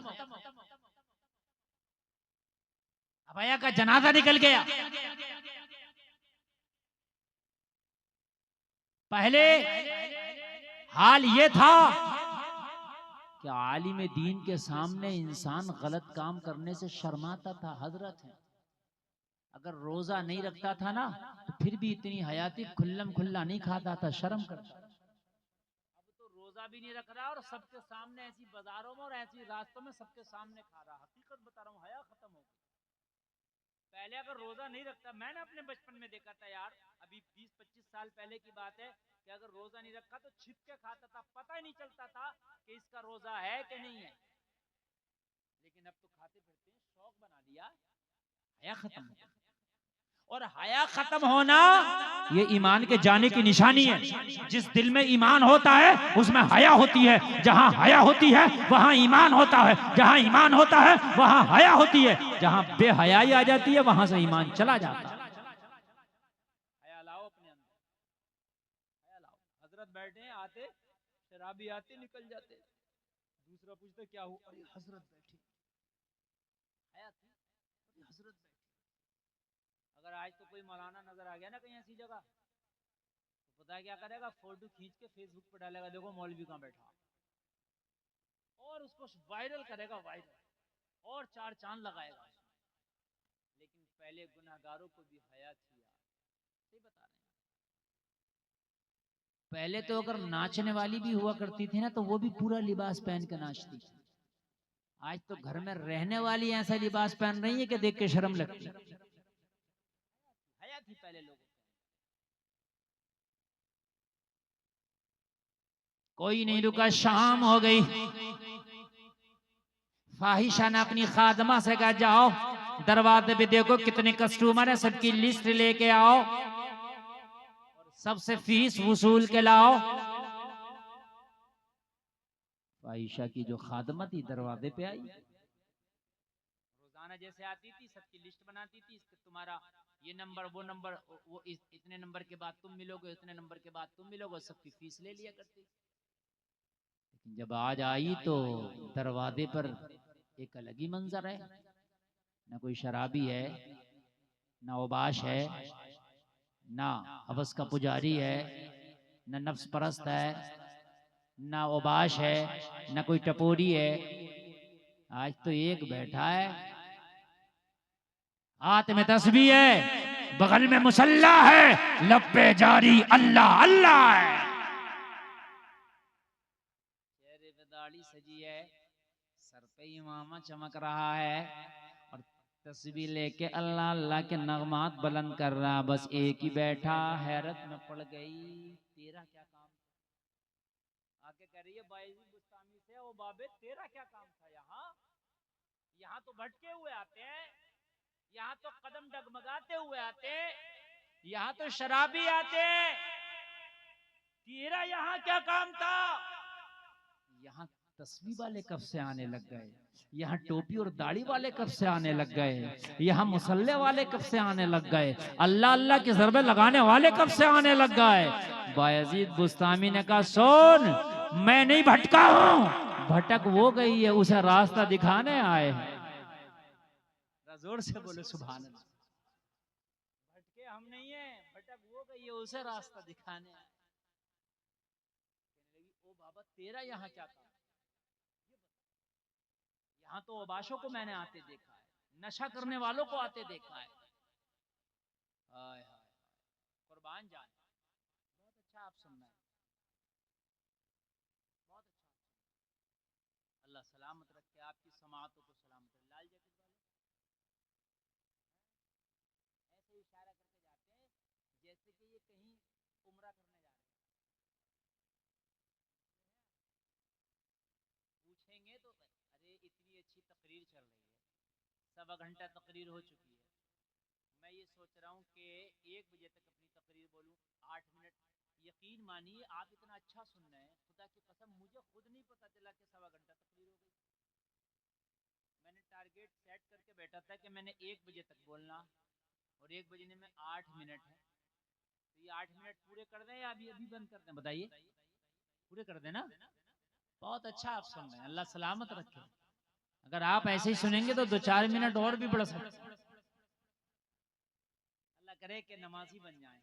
अब हया का जनाजा निकल गया। पहले हाल ये था कि आलिम दीन के सामने इंसान गलत काम करने से शर्माता था। हजरत है, अगर रोजा नहीं रखता था ना तो फिर भी इतनी हयाती खुल्लम खुल्ला नहीं खाता था, शर्म करता। अब तो रोजा भी नहीं रख रहा और सबके सामने ऐसी बाजारों में और ऐसी रास्तों में सबके सामने खा रहा। हकीकत बता रहा हूँ, हया खत्म हो गई। पहले अगर रोजा नहीं रखता, मैंने अपने बचपन में देखा था यार, अभी 20-25 साल पहले की बात है कि अगर रोजा नहीं रखा तो छिप के खाता था, पता ही नहीं चलता था कि इसका रोजा है कि नहीं है। लेकिन अब तो खाते फिरते हैं, शौक बना दिया। हया खत्म हो गया। और हया खत्म होना ये ईमान के जाने की निशानी है। जिस दिल में ईमान होता है उसमें हया होती है, जहां हया होती है वहां ईमान होता है, जहां ईमान होता है वहां हया होती है, जहां बेहयाई आ जाती है वहां से ईमान चला जाता है। हया लाओ अपने अंदर, हया लाओ। हजरत शराबी आते निकल जाते। दूसरा पूछता क्या हो, अरे हजरत बैठी, आया थी, अरे हजरत बैठी। अगर आज तो कोई मौलाना नजर आ गया ना कहीं ऐसी जगह, तो पता है क्या करेगा, फोटो खींच के फेसबुक पर डालेगा, देखो मौलवी कहाँ बैठा, और उसको वायरल करेगा, वायरल, और चार चांद लगाएगा। लेकिन पहले गुनाहगारों को भी हया थी यार, सही बता रहे हैं। पहले तो अगर नाचने वाली भी हुआ करती थी ना, तो वो भी पूरा लिबास पहन के नाचती थी। आज तो घर में रहने वाली ऐसा लिबास पहन रही है कि देख के शर्म लगती है। हया थी पहले लोगों को। कोई नहीं रुका, शाम हो गई। फाहिशा ने अपनी खादमा से कहा, जाओ दरवाजे पे देखो कितने कस्टमर है, सबकी लिस्ट लेके आओ, सबसे फीस वसूल के लाओ। फाहिशा की जो खादमा थी दरवाजे पे आई, रोजाना जैसे आती थी, सबकी लिस्ट बनाती थी, तुम्हारा ये नंबर, वो नंबर, वो इतने नंबर के बाद तुम मिलोगे, इतने नंबर के बाद तुम मिलोगे, सबकी फीस ले लिया करती। लेकिन जब आज आई तो दरवाजे पर एक अलग ही मंजर है। ना कोई शराबी है, ना ओबाश है, ना हवस का पुजारी है, ना नफ्स परस्त है, ना ओबाश है, ना कोई टपोरी है। आज तो एक बैठा है, हाथ में तस्बीह है, बगल में मुसल्ला है, लब पे जारी अल्लाह अल्लाह है, चेहरे पे दाढ़ी सजी है, सर पे इमामा चमक रहा है, और तस्बीह लेके अल्लाह अल्लाह के नगमात बुलंद कर रहा। बस एक ही बैठा, हैरत में पड़ गई, तेरा क्या काम था? आके कह रही है बायजीद बुस्तामी से, ओ बाबे तेरा क्या काम था यहाँ? यहाँ तो भटके हुए आते हैं, यहाँ तो कदम डगमगाते हुए आते, यहाँ तो शराबी आते, तेरा यहाँ क्या काम था? यहाँ तस्बीह वाले कब से आने लग गए, यहाँ टोपी और दाढ़ी वाले कब से आने लग गए, यहाँ मुसल्ले वाले कब से आने लग गए, अल्लाह अल्लाह के ज़रबे लगाने वाले कब से आने लग गए। बायजीद बुस्तामी ने कहा, सुन, मैं नहीं भटका हूं, भटक वो गई है, उसे रास्ता दिखाने आए हैं। जोर से बोले सुभान अल्लाह। भटके हम नहीं है, भटक वो गई है, उसे रास्ता दिखाने आए। कहने लगी, ओ बाबा तेरा यहाँ क्या काम? यहाँ तो ओबाशों को मैंने आते देखा है, नशा करने वालों को आते देखा है। हाय हाय कुर्बान जान, बहुत अच्छा आप सुनना है, बहुत अच्छा। अल्लाह सलामत रखे आपकी समातों को, सलामत रखे। लाल जैकेट वाले ऐसे इशारा करके जाते हैं जैसे कि ये कहीं उम्रा करने जा रहे हैं। पूछेंगे तो अरे इतनी अच्छी तकरीर चल रही है, 1.25 घंटा तकरीर हो चुकी है, मैं ये सोच रहा हूँ कि 1 बजे तक अपनी तकरीर बोलूँ, 8 मिनट। यकीन मानिए आप इतना अच्छा सुन रहे हैं, खुदा की कसम मुझे खुद नहीं पता चला कि 1.25 घंटा तकरीर हो गई। मैंने टारगेट सेट करके बैठा था कि मैंने 1 बजे तक बोलना, और 1 बजने में 8 मिनट है, तो ये 8 मिनट पूरे कर दें या अभी अभी बंद कर दें? बताइए, पूरे कर दें ना? बहुत अच्छा आप सुन रहे हैं, अल्लाह सलामत रखे। अगर आप ऐसे ही सुनेंगे तो 2-4 मिनट और भी बढ़ सकते, अल्लाह करे कि नमाजी बन जाए।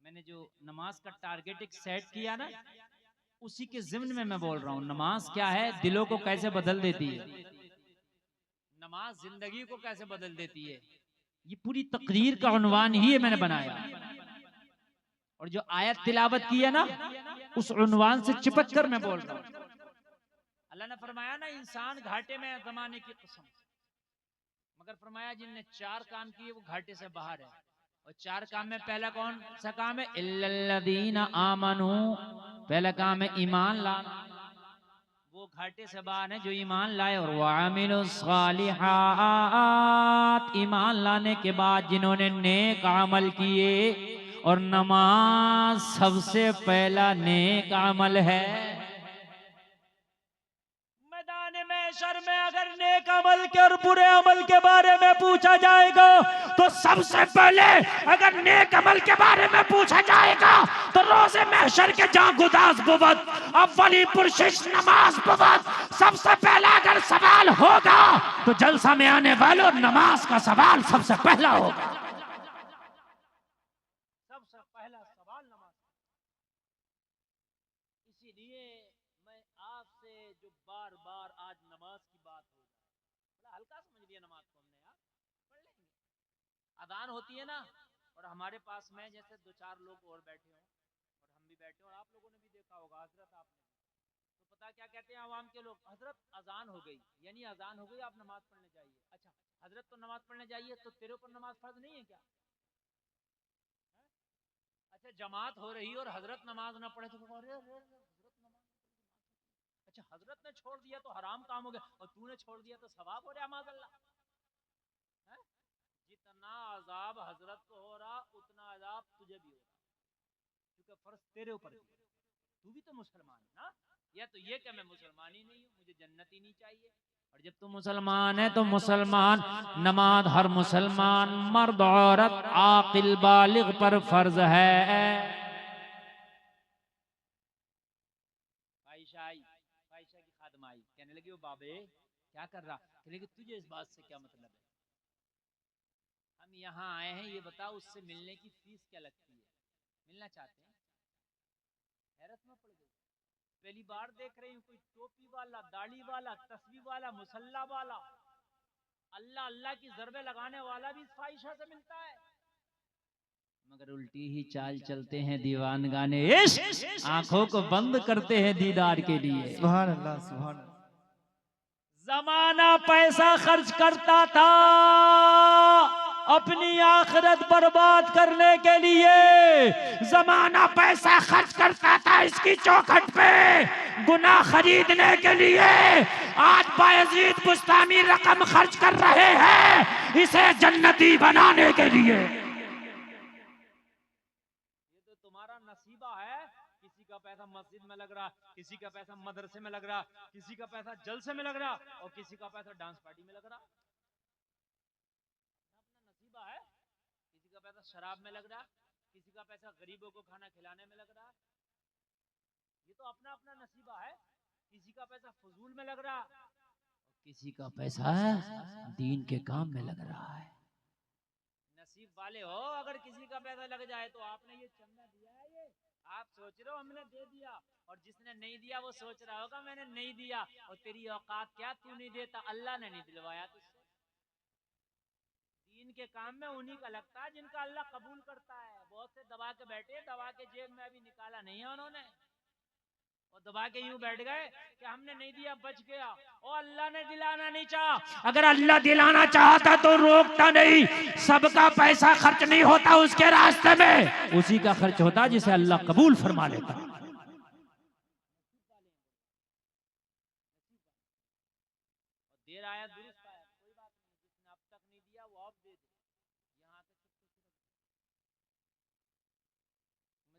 मैंने जो नमाज का टारगेट एक सेट किया ना, उसी के ज़िम्न में मैं बोल रहा हूँ। नमाज क्या है, दिलों को कैसे बदल देती है, नमाज जिंदगी को कैसे बदल देती है, ये पूरी तकरीर का उन्वान ही है मैंने बनाया। और जो आयत तिलावत की है ना, उस उन्वान से चिपक कर मैं बोल रहा हूँ। अल्लाह ने फरमाया ना, इंसान घाटे में ज़माने की कसम, मगर फरमाया जिनने 4 काम किए वो घाटे से बाहर है। और 4 काम में पहला कौन सा काम है? इल्लल्लज़ीना आमनू, पहला काम है ईमान लाना, वो घाटे से बाहर है जो ईमान लाए। और वामिलुस्सालिहात, ईमान लाने के बाद जिन्होंने नेक अमल किए, और नमाज सबसे पहला नेक अमल है। मैदान महशर में अगर नेक अमल के और बुरे अमल के बारे में पूछा जाएगा, तो सबसे पहले अगर नेक अमल के बारे में पूछा जाएगा तो रोजे महशर के जहां गुदास बुवत अव्वली पुरशिश नमाज बुवत सबसे पहला अगर सवाल होगा तो जलसा में आने वालों नमाज का सवाल सबसे पहला होगा। सबसे पहला सवाल नमाज। इसीलिए मैं आपसे जो बार बार आज नमाज की बात हो जाए, बड़ा हल्का समझ लिया नमाज को हमने, यार पढ़ लेंगे। अजान होती है ना, और हमारे पास में जैसे दो चार लोग और बैठे हों और हम भी बैठे हों, और आप लोगों ने भी देखा होगा, हजरत आपने, तो पता क्या कहते हैं आवाम के लोग, हजरत अजान हो गई, यानी अजान हो गई, आप नमाज पढ़ने जाइए। अच्छा हजरत तो नमाज पढ़ने जाइए, तो तेरे ऊपर नमाज फर्ज नहीं है क्या? अच्छा जमात हो रही और हजरत नमाज ना पढ़े तो अरे हजरत नमाज, अच्छा हजरत ने छोड़ दिया तो हराम काम हो गया, और तूने छोड़ दिया तो सवाब हो रहा, माज़अल्लाह। जितना अजाब हजरत को हो रहा उतना अजाब तुझे भी हो रहा, क्योंकि फर्ज तेरे ऊपर भी, तू भी तो मुसलमान है ना। या तो ये कि मैं मुसलमान ही नहीं हूँ, मुझे जन्नत ही नहीं चाहिए। और जब तू मुसलमान है तो मुसलमान नमाज हर मुसलमान मर्द औरत आकिल बालिग पर फर्ज है। फाइशा आई, फाइशा की खादमा आई, कहने लगी वो बाबे क्या कर रहा, कहने लगी तुझे इस बात से क्या मतलब है, हम यहाँ आए हैं, ये बताओ उससे मिलने की फीस क्या लगती है, मिलना चाहते हैं। हैरत में पड़ गई, पहली बार देख रही हूँ कोई टोपी वाला, दाढ़ी वाला, तस्बीह वाला, मुसल्ला वाला, अल्लाह अल्लाह की ज़रबे लगाने वाला भी इस फाहिशा से मिलता है। मगर उल्टी ही चाल चलते हैं दीवान गाने इश्क, आंखों को बंद करते हैं दीदार के लिए। सुभान अल्लाह, सुभान अल्लाह। जमाना पैसा खर्च करता था अपनी आखिरत बर्बाद करने के लिए, जमाना पैसा खर्च करता था इसकी चौखट पे गुनाह खरीदने के लिए। आज बायजीद बुस्तामी रकम खर्च कर रहे हैं इसे जन्नती बनाने के लिए। ये तो तुम्हारा नसीबा है, किसी का पैसा मस्जिद में लग रहा, किसी का पैसा मदरसे में लग रहा, किसी का पैसा जलसे में लग रहा, और किसी का पैसा डांस पार्टी में लग रहा। अपना नसीबा है, किसी का पैसा शराब में लग रहा, किसी का पैसा गरीबों को खाना खिलाने में लग रहा। ये तो अपना अपना नसीबा है, किसी का पैसा फजूल में लग रहा, किसी का पैसा दीन के काम में लग रहा है। नसीब वाले हो अगर किसी का पैसा लग जाए तो। आपने ये चंदा दिया है, ये आप सोच रहे हो हमने दे दिया, और जिसने नहीं दिया वो सोच रहा होगा मैंने नहीं दिया, और तेरी औकात क्या, तू नहीं देता, अल्लाह ने नहीं दिलवाया तुझसे। दीन के काम में उन्हीं का लगता है जिनका अल्लाह कबूल करता है। बहुत से दबा के बैठे, दबा के जेब में अभी निकाला नहीं है उन्होंने, और दबा के यूं बैठ गए कि हमने नहीं दिया बच गया, और अल्लाह ने दिलाना नहीं चाहा। अगर अल्लाह दिलाना चाहता तो रोकता नहीं, सबका पैसा खर्च नहीं होता उसके रास्ते में, उसी का खर्च होता जिसे अल्लाह कबूल फरमा लेता। देर आया दुरुस्त आया, कोई बात नहीं, जिसने अब तक नहीं दिया वो अब दे दे, यहाँ से समझ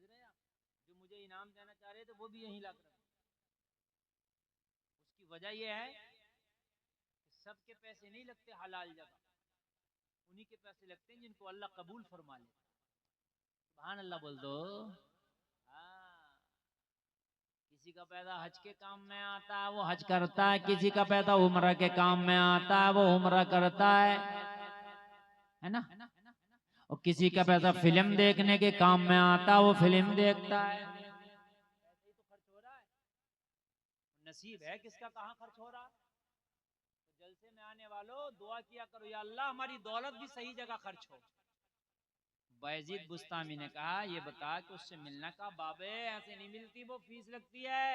रहे हैं आप? जो मुझे इनाम देना चाह रहे थे वो भी यहीं लग रहे, उसकी वजह यह है कि सबके पैसे नहीं लगते हलाल जगह, उन्हीं के पैसे लगते हैं जिनको अल्लाह कबूल फरमा ले। सुभान अल्लाह बोल दो। किसी का पैसा हज के काम में आता है वो हज करता है, किसी का पैसा उम्र के काम में आता है वो उम्र करता है ना, और किसी का पैसा फिल्म देखने के काम में आता है वो फिल्म देखता है। ऐसे ही तो खर्च हो रहा है, नसीब है किसका कहाँ खर्च हो रहा। तो जलसे में आने वालों दुआ किया करो, या अल्लाह हमारी दौलत भी सही जगह खर्च हो। बायजीद बुस्तामी ने कहा ये बता कि उससे मिलना का, बाबे ऐसे नहीं मिलती, वो फीस लगती है।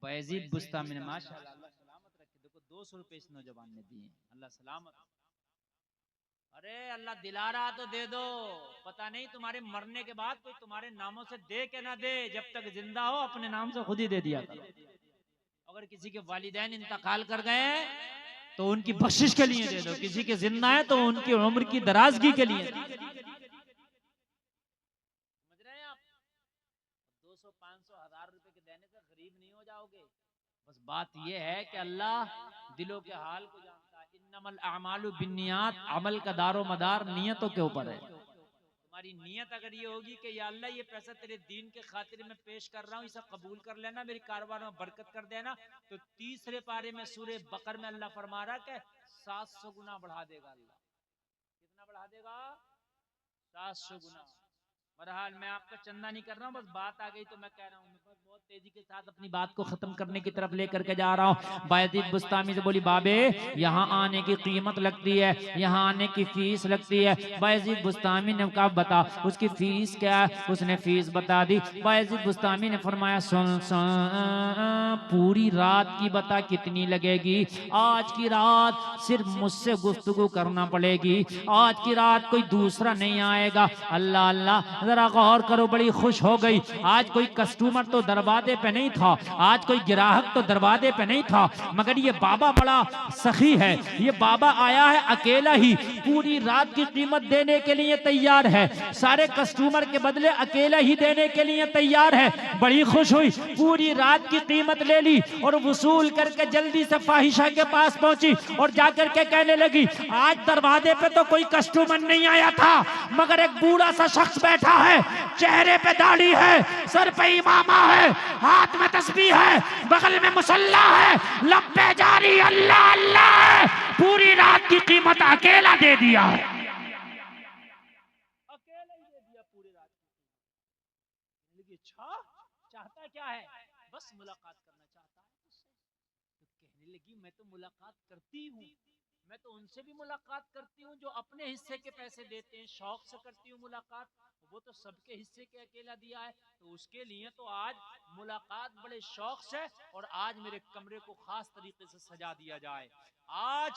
बायजीद बुस्तामी ने माशाअल्लाह अल्लाह सलामत रखे, देखो 200 रुपए इस नौजवान ने दिए, अल्लाह सलामत। अरे अल्लाह दिला रहा तो दे दो, पता नहीं तुम्हारे मरने के बाद कोई तुम्हारे नामों से दे के ना दे, जब तक जिंदा हो अपने नाम से खुद ही दे दिया करो। अगर किसी के वालिदैन इंतकाल कर गए तो उनकी बख्शिश के लिए दे दो, किसी के जिंदा है तो उनकी उम्र की दराजगी के लिए। समझ रहे हैं आप? 200, 500, 1000 रुपए के देने से गरीब नहीं हो जाओगे। बस बात यह है कि अल्लाह दिलों के हाल को जानता है। इन्नमल अमालु बिन्नियात, अमल का दारो मदार नियतों के ऊपर है। हमारी नीयत अगर ये होगी कि या अल्लाह ये पैसा तेरे दीन के खातिर में पेश कर रहा हूँ, इसे कबूल कर लेना, मेरी कारोबार में बरकत कर देना, तो तीसरे पारे में सूरे बकर में अल्लाह फरमा रहा है 700 गुना बढ़ा देगा अल्लाह। कितना बढ़ा देगा? 700 गुना। बहरहाल मैं आपका चंदा नहीं कर रहा हूँ, बस बात आ गई तो मैं कह रहा हूँ। बस बहुत तेजी के साथ अपनी बात को खत्म करने की तरफ लेकर के जा रहा हूँ। बायजीद बुस्तामी से बोली, बाबे यहाँ आने की कीमत लगती है, यहाँ आने की फीस लगती है। बायजीद बुस्तामी ने कहा बता उसकी फीस क्या है? उसने फीस बता दी। बायजीद बुस्तामी ने फरमाया सुन सुन, पूरी रात की बता कितनी लगेगी? आज की रात सिर्फ मुझसे गुफ्तगू करना पड़ेगी, आज की रात कोई दूसरा नहीं आएगा। अल्लाह अल्लाह, जरा गौर करो, बड़ी खुश हो गई। आज कोई कस्टमर तो दरवाजे पे नहीं था, आज कोई ग्राहक तो दरवाजे पे नहीं था, मगर ये बाबा बड़ा सखी है। ये बाबा आया है अकेला ही, पूरी रात की कीमत देने के लिए तैयार है, सारे कस्टमर के बदले अकेला ही देने के लिए तैयार है। बड़ी खुश हुई, पूरी रात की कीमत ले ली और वसूल करके जल्दी से फाहिशा के पास पहुंची और जाकर के कहने लगी, आज दरवाजे पे तो कोई कस्टमर नहीं आया था, मगर एक बूढ़ा सा शख्स बैठा है, चेहरे पे दाढ़ी है, सर पे इमामा है, हाथ में तस्बीह है, बगल में मुसल्ला है, लब्बे जारी अल्लाह अल्लाह है, पूरी रात की कीमत अकेला दे दिया है। अकेला ही दे दिया पूरी रात की। लेकिन अच्छा चाहता क्या है? बस मुलाकात करना चाहता है उससे। तो कहने लगी मैं तो मुलाकात करती हूँ, मैं तो उनसे भी मुलाकात करती हूँ जो अपने हिस्से के पैसे देते हैं, शौक से करती हूँ मुलाकात, वो तो सबके हिस्से के अकेला दिया है, तो उसके लिए तो आज मुलाकात बड़े शौक से, और आज मेरे कमरे को खास तरीके से सजा दिया जाए। आज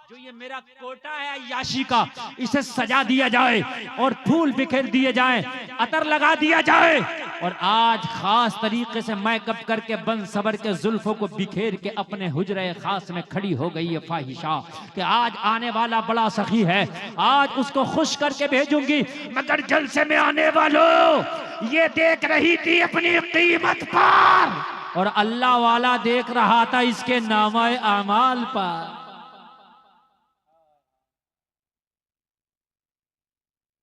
जो ये मेरा कोटा है अय्याशी का, इसे सजा दिया जाए और फूल बिखेर दिए जाए, अतर लगा दिया जाए, और आज खास तरीके से मैकअप करके बन सबर के जुल्फों को बिखेर के अपने हुजरे खास में खड़ी हो गई है फाहिशा कि आज आने वाला बड़ा सखी है, आज उसको खुश करके भेजूंगी। मगर जलसे में आने वालों, ये देख रही थी अपनी कीमत पर, और अल्लाह वाला देख रहा था इसके नामाए अमाल पर।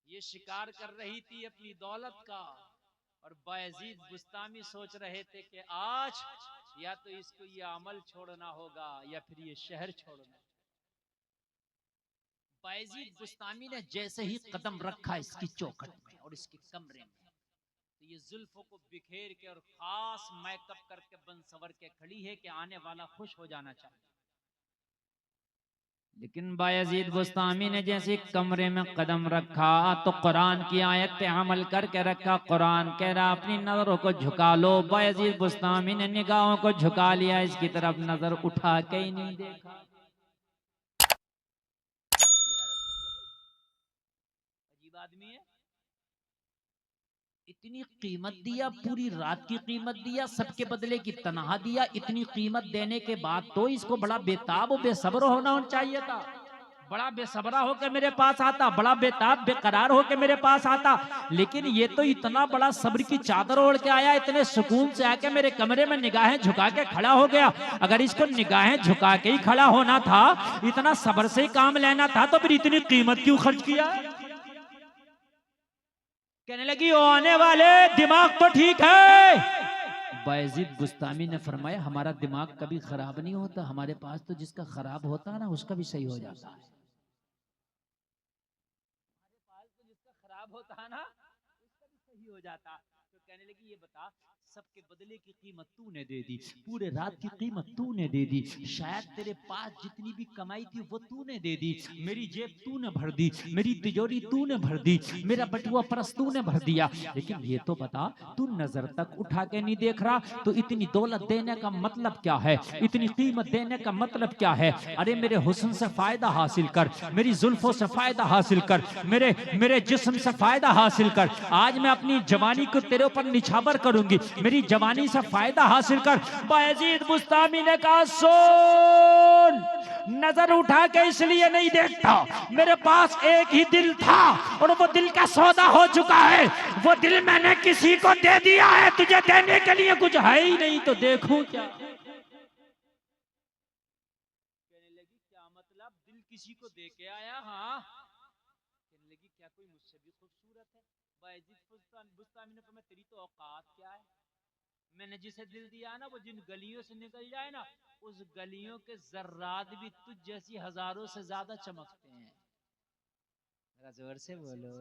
ये शिकार कर रही थी अपनी दौलत का, और बायजीद बुस्तामी सोच रहे थे कि आज या तो इसको ये अमल छोड़ना होगा या फिर ये शहर छोड़ना। बायजीद बुस्तामी ने जैसे ही कदम रखा इसकी चौखट में और इसके कमरे में, तो ये जुल्फों को बिखेर के और खास मेकअप करके बन सवर के खड़ी है कि आने वाला खुश हो जाना चाहिए। लेकिन बायजीद बुस्तामी ने जैसे कमरे में कदम रखा तो कुरान की आयत पे अमल करके रखा। कुरान कह रहा अपनी नजरों को झुका लो। बायजीद बुस्तामी ने निगाहों को झुका लिया, इसकी तरफ नजर उठा के ही नहीं देखा। अजीब आदमी है, इतनी कीमत दिया, पूरी रात की कीमत दिया, सबके बदले की तनहा दिया। इतनी कीमत देने के बाद तो इसको बड़ा बेताब और बेसब्र होना चाहिए था। बड़ा बेसब्रा होकर मेरे पास आता, बड़ा बेताब बेकरार होकर मेरे पास आता, लेकिन ये तो इतना बड़ा सब्र की चादर ओढ़ के आया, इतने सुकून से आके मेरे कमरे में निगाहें झुका के खड़ा हो गया। अगर इसको निगाहें झुका के ही खड़ा होना था, इतना सब्र से ही काम लेना था, तो फिर इतनी कीमत क्यों खर्च किया? कहने लगी ओ आने वाले, दिमाग तो ठीक है। बायजीद बुस्तामी ने फरमाया हमारा दिमाग कभी खराब नहीं होता, हमारे पास तो जिसका खराब होता है ना उसका भी सही हो जाता है। हमारे पास तो जिसका खराब होता है ना उसका भी सही हो जाता। तो कहने लगी ये बता, सबके बदले की कीमत तूने दे दी, पूरे रात की कीमत तूने दे दी, शायद तेरे पास जितनी भी कमाई थी वो तूने दे दी, मेरी जेब तूने भर दी, मेरी तिजोरी तूने भर दी, मेरा बटुआ परस तूने भर दिया, लेकिन ये तो बता तू नजर तक उठा के नहीं देख रहा, तो इतनी दौलत देने का मतलब क्या है, इतनी कीमत देने का मतलब क्या है? अरे मेरे हुस्न से फायदा हासिल कर, मेरी जुल्फों से फायदा हासिल कर, मेरे जिस्म से फायदा हासिल कर। आज मैं अपनी जवानी को तेरे ऊपर निछावर करूंगी, मेरी जवानी से फायदा हासिल कर। बायजीद बुस्तामी ने कहा सुन, नजर उठा के इसलिए नहीं देखता, मेरे पास एक ही दिल था और वो दिल का सौदा हो चुका है, वो दिल मैंने किसी को दे दिया है, तुझे देने के लिए कुछ है ही नहीं, तो देखूं क्या? कहने लगी क्या मतलब, दिल किसी को दे के आया? हाँ। कहने लगी क्या कोई मुझसे भी खूबसूरत है? बायजीद बुस्तामी ने फरमाया तेरी तो औकात क्या है? मैंने जिसे दिल दिया ना वो जिन गलियों से निकल जाए ना उस गलियों के जर्रात भी तुझ जैसी हजारों से ज्यादा चमकते हैं। जरा जोर से बोलो।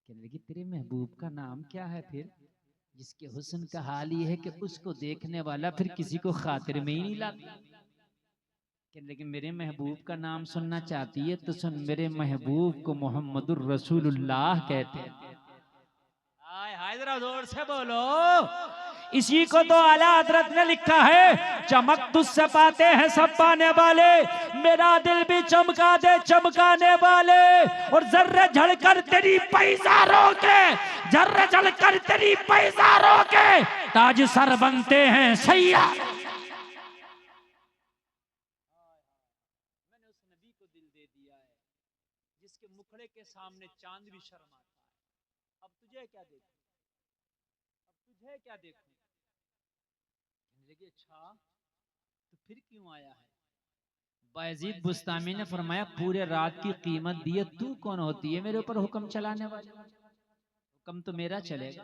कहने लगी तेरे महबूब का नाम क्या है फिर? जिसके हुस्न का हाल ये है कि उसको देखने वाला फिर किसी को खातिर में ही नहीं लाता। कहने लगी मेरे महबूब का नाम सुनना चाहती है तो सुन, मेरे महबूब को मोहम्मदुर रसूलुल्लाह कहते हैं। हाय हाय जरा जोर से बोलो। इसी को तो आला हजरत ने लिखा है, चमक तुझसे पाते हैं सब पाने वाले, मेरा दिल भी चमका दे चमकाने वाले। और जर्रे झड़कर तेरी पैजारों के, जर्रे झड़कर तेरी पैजारों के ताज सर बनते हैं सैया। मैंने उस नबी को दिल दे दिया है जिसके मुखड़े के सामने चांद भी शर्माता है। अब तुझे क्या देखूं? अब तुझे क्या देखूं? अच्छा तो फिर क्यों आया है? बायजीद बुस्तामी ने फरमाया पूरे रात की कीमत दिए, तू कौन होती है मेरे ऊपर हुक्म चलाने वाली? हुक्म तो मेरा चलेगा,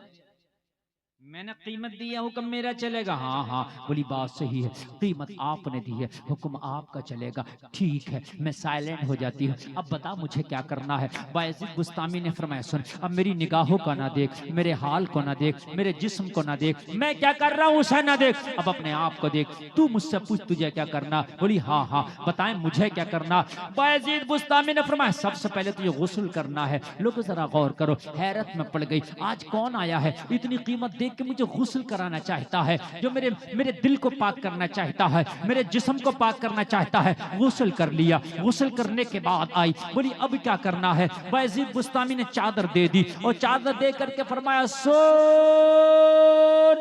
मैंने कीमत दी है, हुक्म मेरा चलेगा। हाँ हाँ बोली बात सही है, कीमत आपने दी है, हुक्म आपका चलेगा। ठीक है मैं साइलेंट हो जाती हूँ, अब बता मुझे क्या करना है? बायजीद बुस्तामी ने फरमाया सुन, अब मेरी निगाहों का ना देख, मेरे हाल को ना देख, मेरे जिस्म को ना देख, मैं क्या कर रहा हूँ उसे ना देख, अब अपने आप को देख। तू मुझसे पूछ तुझे क्या करना? बोली हाँ हाँ बताएं मुझे क्या करना? बायजीद बुस्तामी ने फरमाया सबसे पहले तुझे गुस्ल करना है। लोग जरा गौर करो, हैरत में पड़ गई, आज कौन आया है इतनी कीमत देख के मुझे गुस्ल कराना चाहता है, जो मेरे दिल को पाक करना चाहता है, मेरे जिस्म को पाक करना चाहता है। गुस्ल कर लिया, गुस्ल करने के बाद आई, बोली अब क्या करना है? बायजीद बुस्तामी ने चादर दे दी और चादर दे करके फरमाया सुन,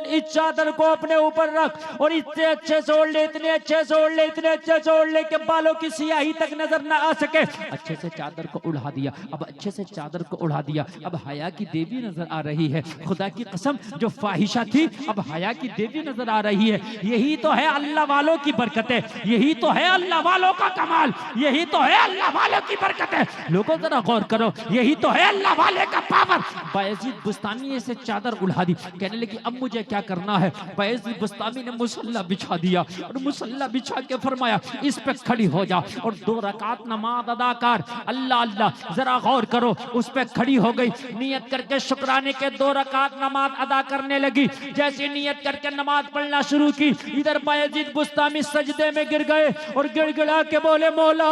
इस चादर को अपने ऊपर रख और इतने अच्छे से ओढ़ ले, इतने अच्छे से ओढ़ ले, इतने अच्छे से ओढ़ ले कि बालों की सियाही तक नजर ना आ सके। अच्छे से चादर को उड़ा दिया, अब अच्छे से चादर को उड़ा दिया, अब हया की देवी नजर आ रही है। खुदा की कसम जो फाहिशा थी अब हया की देवी नजर आ रही है। यही तो है अल्लाह वालों की बरकतें, यही तो है अल्लाह वालों का कमाल, यही तो है अल्लाह वालों की बरकतें। लोगों जरा गौर करो, यही तो है अल्लाह वाले का पावर। बायजीद बुस्तामी से चादर उड़ा दी, कहने लगी अब मुझे क्या करना है? बायजीद बुस्तामी ने मुसल्ला बिछा दिया और मुसल्ला बिछा के फरमाया इस पे खड़ी हो जा और 2 रकात नमाज अदा कर। अल्लाह अल्लाह जरा गौर करो, उस पे खड़ी हो गई, नियत करके शुक्राने के 2 रकात नमाज अदा करने लगी। जैसे नियत करके नमाज पढ़ना शुरू की, इधर बायजीद बुस्तामी सजदे में गिर गए और गिड़गिड़ा के बोले मौला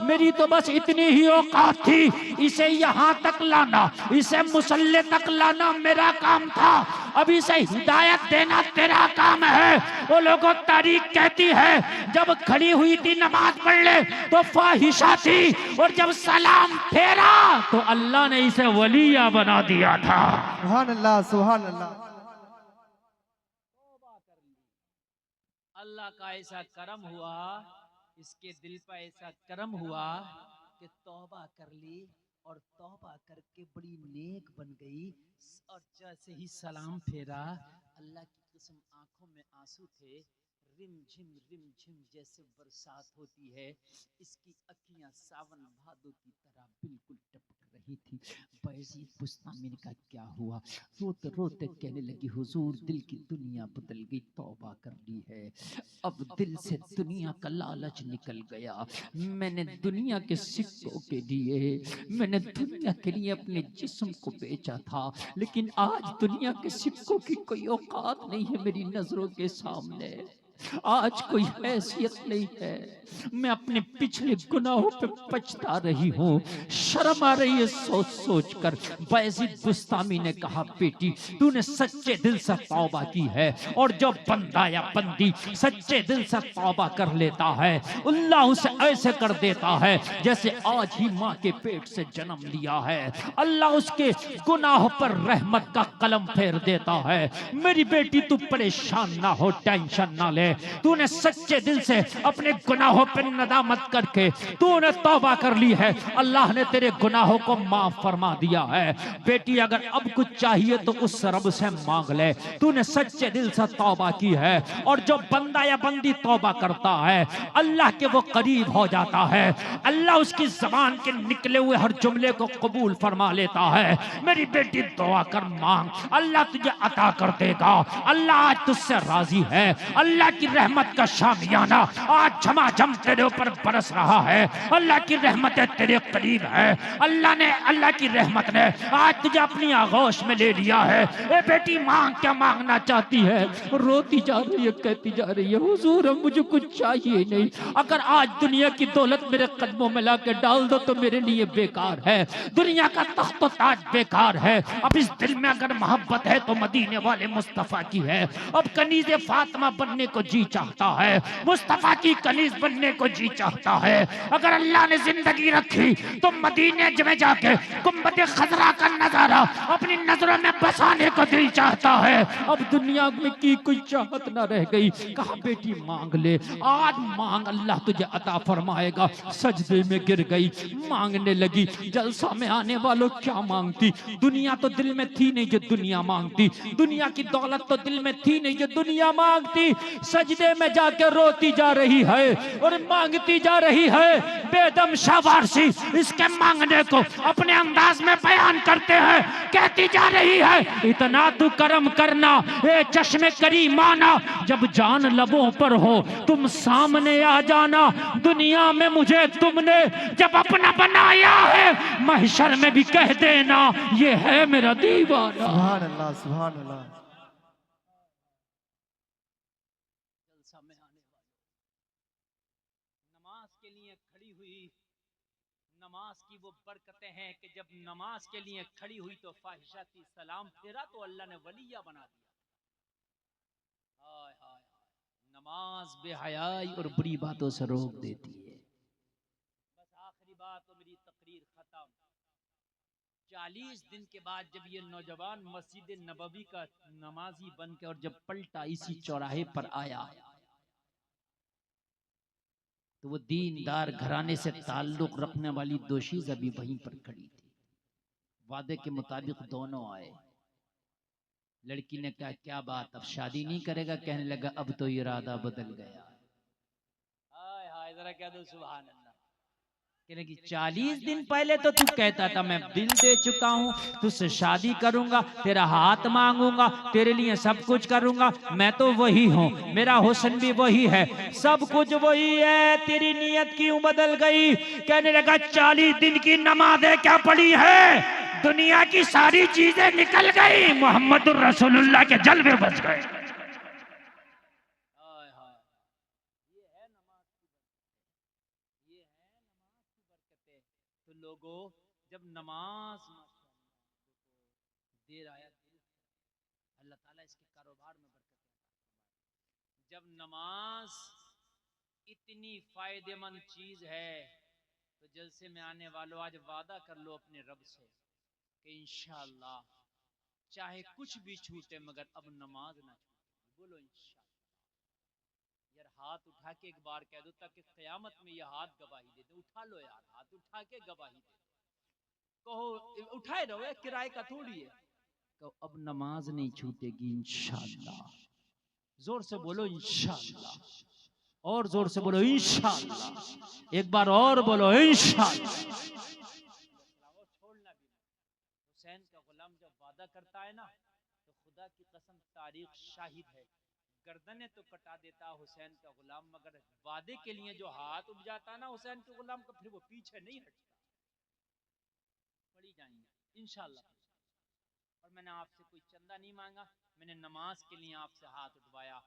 मेरी तो बस इतनी ही औकात थी, इसे यहाँ तक लाना, इसे मुसल्ले तक लाना मेरा काम था, अब इसे हिदायत देना तेरा काम है। वो लोगों तारीख कहती है जब खड़ी हुई थी नमाज पढ़ ले तो फाहिशा थी और जब सलाम फेरा तो अल्लाह ने इसे वलिया बना दिया था। सुभान अल्लाह सुभान अल्लाह। अल्लाह का ऐसा करम हुआ, इसके दिल पर ऐसा करम हुआ कि तौबा कर ली और तौबा करके बड़ी नेक बन गई। और जैसे ही सलाम फेरा अल्लाह की कसम आंखों में आंसू थे, रिम झिम जैसे बरसात होती है, इसकी अखियां सावन भादों की तरह बिल्कुल टपक रही थी। बायजीद बुस्तामी ने कहा क्या हुआ? रोते रोते कहने लगी हुजूर दिल की दुनिया बदल गई, तौबा कर ली है, अब दिल से दुनिया का लालच निकल गया। मैंने दुनिया के सिक्कों के लिए, मैंने दुनिया के लिए अपने जिस्म को बेचा था, लेकिन आज दुनिया के सिक्कों की कोई औकात नहीं है मेरी नजरों के सामने, आज कोई हैसियत नहीं है। मैं अपने पिछले गुनाहों पे पछता रही हूँ, शर्म आ रही है सोच सोच कर। बायजीद बुस्तामी ने कहा बेटी तूने सच्चे दिल से तौबा की है, और जो बंदा या बंदी सच्चे दिल से तौबा कर लेता है अल्लाह उसे ऐसे कर देता है जैसे आज ही माँ के पेट से जन्म लिया है। अल्लाह उसके गुनाहों पर रहमत का कलम फेर देता है। मेरी बेटी तू परेशान ना हो, टेंशन ना ले, ले, तूने सच्चे दिल से अपने गुनाहों पर नदामत करके तूने तौबा कर ली है, अल्लाह ने तेरे गुनाहों को माफ फरमा दिया है। बेटी अगर अब कुछ चाहिए तो उस रब से मांग ले, तूने सच्चे दिल से तौबा की है। और जो बंदा या बंदी तौबा करता है अल्लाह के वो करीब हो जाता है, अल्लाह उसकी जबान के निकले हुए हर जुमले को कबूल फरमा लेता है। मेरी बेटी दुआ कर, मांग, अल्लाह तुझे अता कर देगा। अल्लाह आज तुझसे राजी है, अल्लाह की रहमत का शामियाना आज झमाझम तेरे ऊपर बरस रहा है, अल्लाह की रहमतें तेरे करीब है। अल्लाह की रहमत ने आज तुझे अपनी आगोश में ले लिया है। ए बेटी मांग, क्या मांगना चाहती है? रोती जा रही है, कहती जा रही है, हुजूर अब मुझे कुछ चाहिए नहीं, अगर आज दुनिया की दौलत मेरे कदमों में ला के डाल दो तो मेरे लिए बेकार है, दुनिया का तख्त ताज बेकार है। अब इस दिल में अगर मोहब्बत है तो मदीने वाले मुस्तफा की है। अब कनीज़े फातिमा बनने को जी चाहता है, मुस्तफा की कनीज बनने को जी चाहता है। अगर अल्लाह ने जिंदगी रखी तो मदीने में जाके गुंबद खजरा का नजारा अपनी नजरों में बसाने को दिल चाहता है। अब दुनिया में की कोई चाहत ना रह गई। कहा बेटी मांग ले, आज मांग, अल्लाह तुझे अता फरमाएगा। सजदे में गिर गई, मांगने लगी। जलसा में आने वालों क्या मांगती? दुनिया तो दिल में थी नहीं जो दुनिया मांगती, दुनिया की दौलत तो दिल में थी नहीं जो दुनिया मांगती। सजदे में जाकर रोती जा रही है और मांगती जा रही है। बेदम शावारसी इसके मांगने को अपने अंदाज में बयान करते हैं, कहती जा रही है, इतना तू करम करना ए चश्मे करीमाना, जब जान लबों पर हो तुम सामने आ जाना। दुनिया में मुझे तुमने जब अपना बनाया है, महशर में भी कह देना ये है मेरा दीवाना। सुभान अल्लाह, सुभान अल्लाह। नमाज के लिए खड़ी हुई, नमाज की वो बरकतें हैं कि जब नमाज के लिए खड़ी हुई तो फाहिशा थी, सलाम फेरा तो अल्लाह ने वलिया बना दिया। हाय हाय हाय, नमाज बेहयाई और बुरी बातों से रोक देती है। बस आखिरी बात तो मेरी तकरीर खत्म। 40 दिन के बाद जब ये नौजवान मस्जिद नबवी का नमाजी बन के और जब पलटा इसी चौराहे पर आया तो वो दीनदार घराने से ताल्लुक रखने वाली दोशीज अभी वहीं पर खड़ी थी। वादे के मुताबिक दोनों आए। लड़की ने कहा क्या बात, अब शादी नहीं करेगा? कहने लगा अब तो इरादा बदल गया। हाय हाय, जरा कह दो सुभान अल्लाह। कहने की 40 दिन पहले तो तू कहता था मैं दिल दे चुका हूं, तुझसे शादी करूंगा, तेरा हाथ मांगूंगा, तेरे लिए सब कुछ करूंगा, मैं तो वही हूं, मेरा हुस्न भी वही है, सब कुछ वही है, तेरी नीयत क्यों बदल गई? कहने लगा 40 दिन की नमाज़ें क्या पड़ी है, दुनिया की सारी चीजें निकल गई, मोहम्मद रसूलुल्लाह के जलवे बच गए। तो लोगों, जब नमाज देर आया अल्लाह ताला इसके कारोबार में बरकत। जब नमाज इतनी फायदेमंद चीज है तो जलसे में आने वालों आज वादा कर लो अपने रब से कि इंशाअल्लाह चाहे कुछ भी छूटे मगर अब नमाज ना छूटे। बोलो इंशाअल्लाह। यार हाथ उठा के एक बार कह दो ताकि क़यामत में ये हाथ गवाही दे दे। उठा लो यार, हाथ उठा के गवाही दे कहो, उठाए रहो, किराए का थोड़ी है। कहो अब नमाज नहीं छूटेगी इंशाअल्लाह। जोर से बोलो इंशाअल्लाह, और जोर से बोलो इंशाअल्लाह, एक बार और बोलो इंशाअल्लाह। छोड़ना भी। हुसैन का गुलाम जब वादा करता है ना तो खुदा की कसम तारीख शाहिद है, गर्दनें तो कटा देता हुसैन का गुलाम, मगर वादे के लिए जो हाथ उठ जाता ना हुसैन के गुलाम का, फिर वो पीछे नहीं हटता। पड़ी जाएंगे इंशाअल्लाह। और मैंने आपसे कोई चंदा नहीं मांगा, मैंने नमाज के लिए आपसे हाथ उठवाया।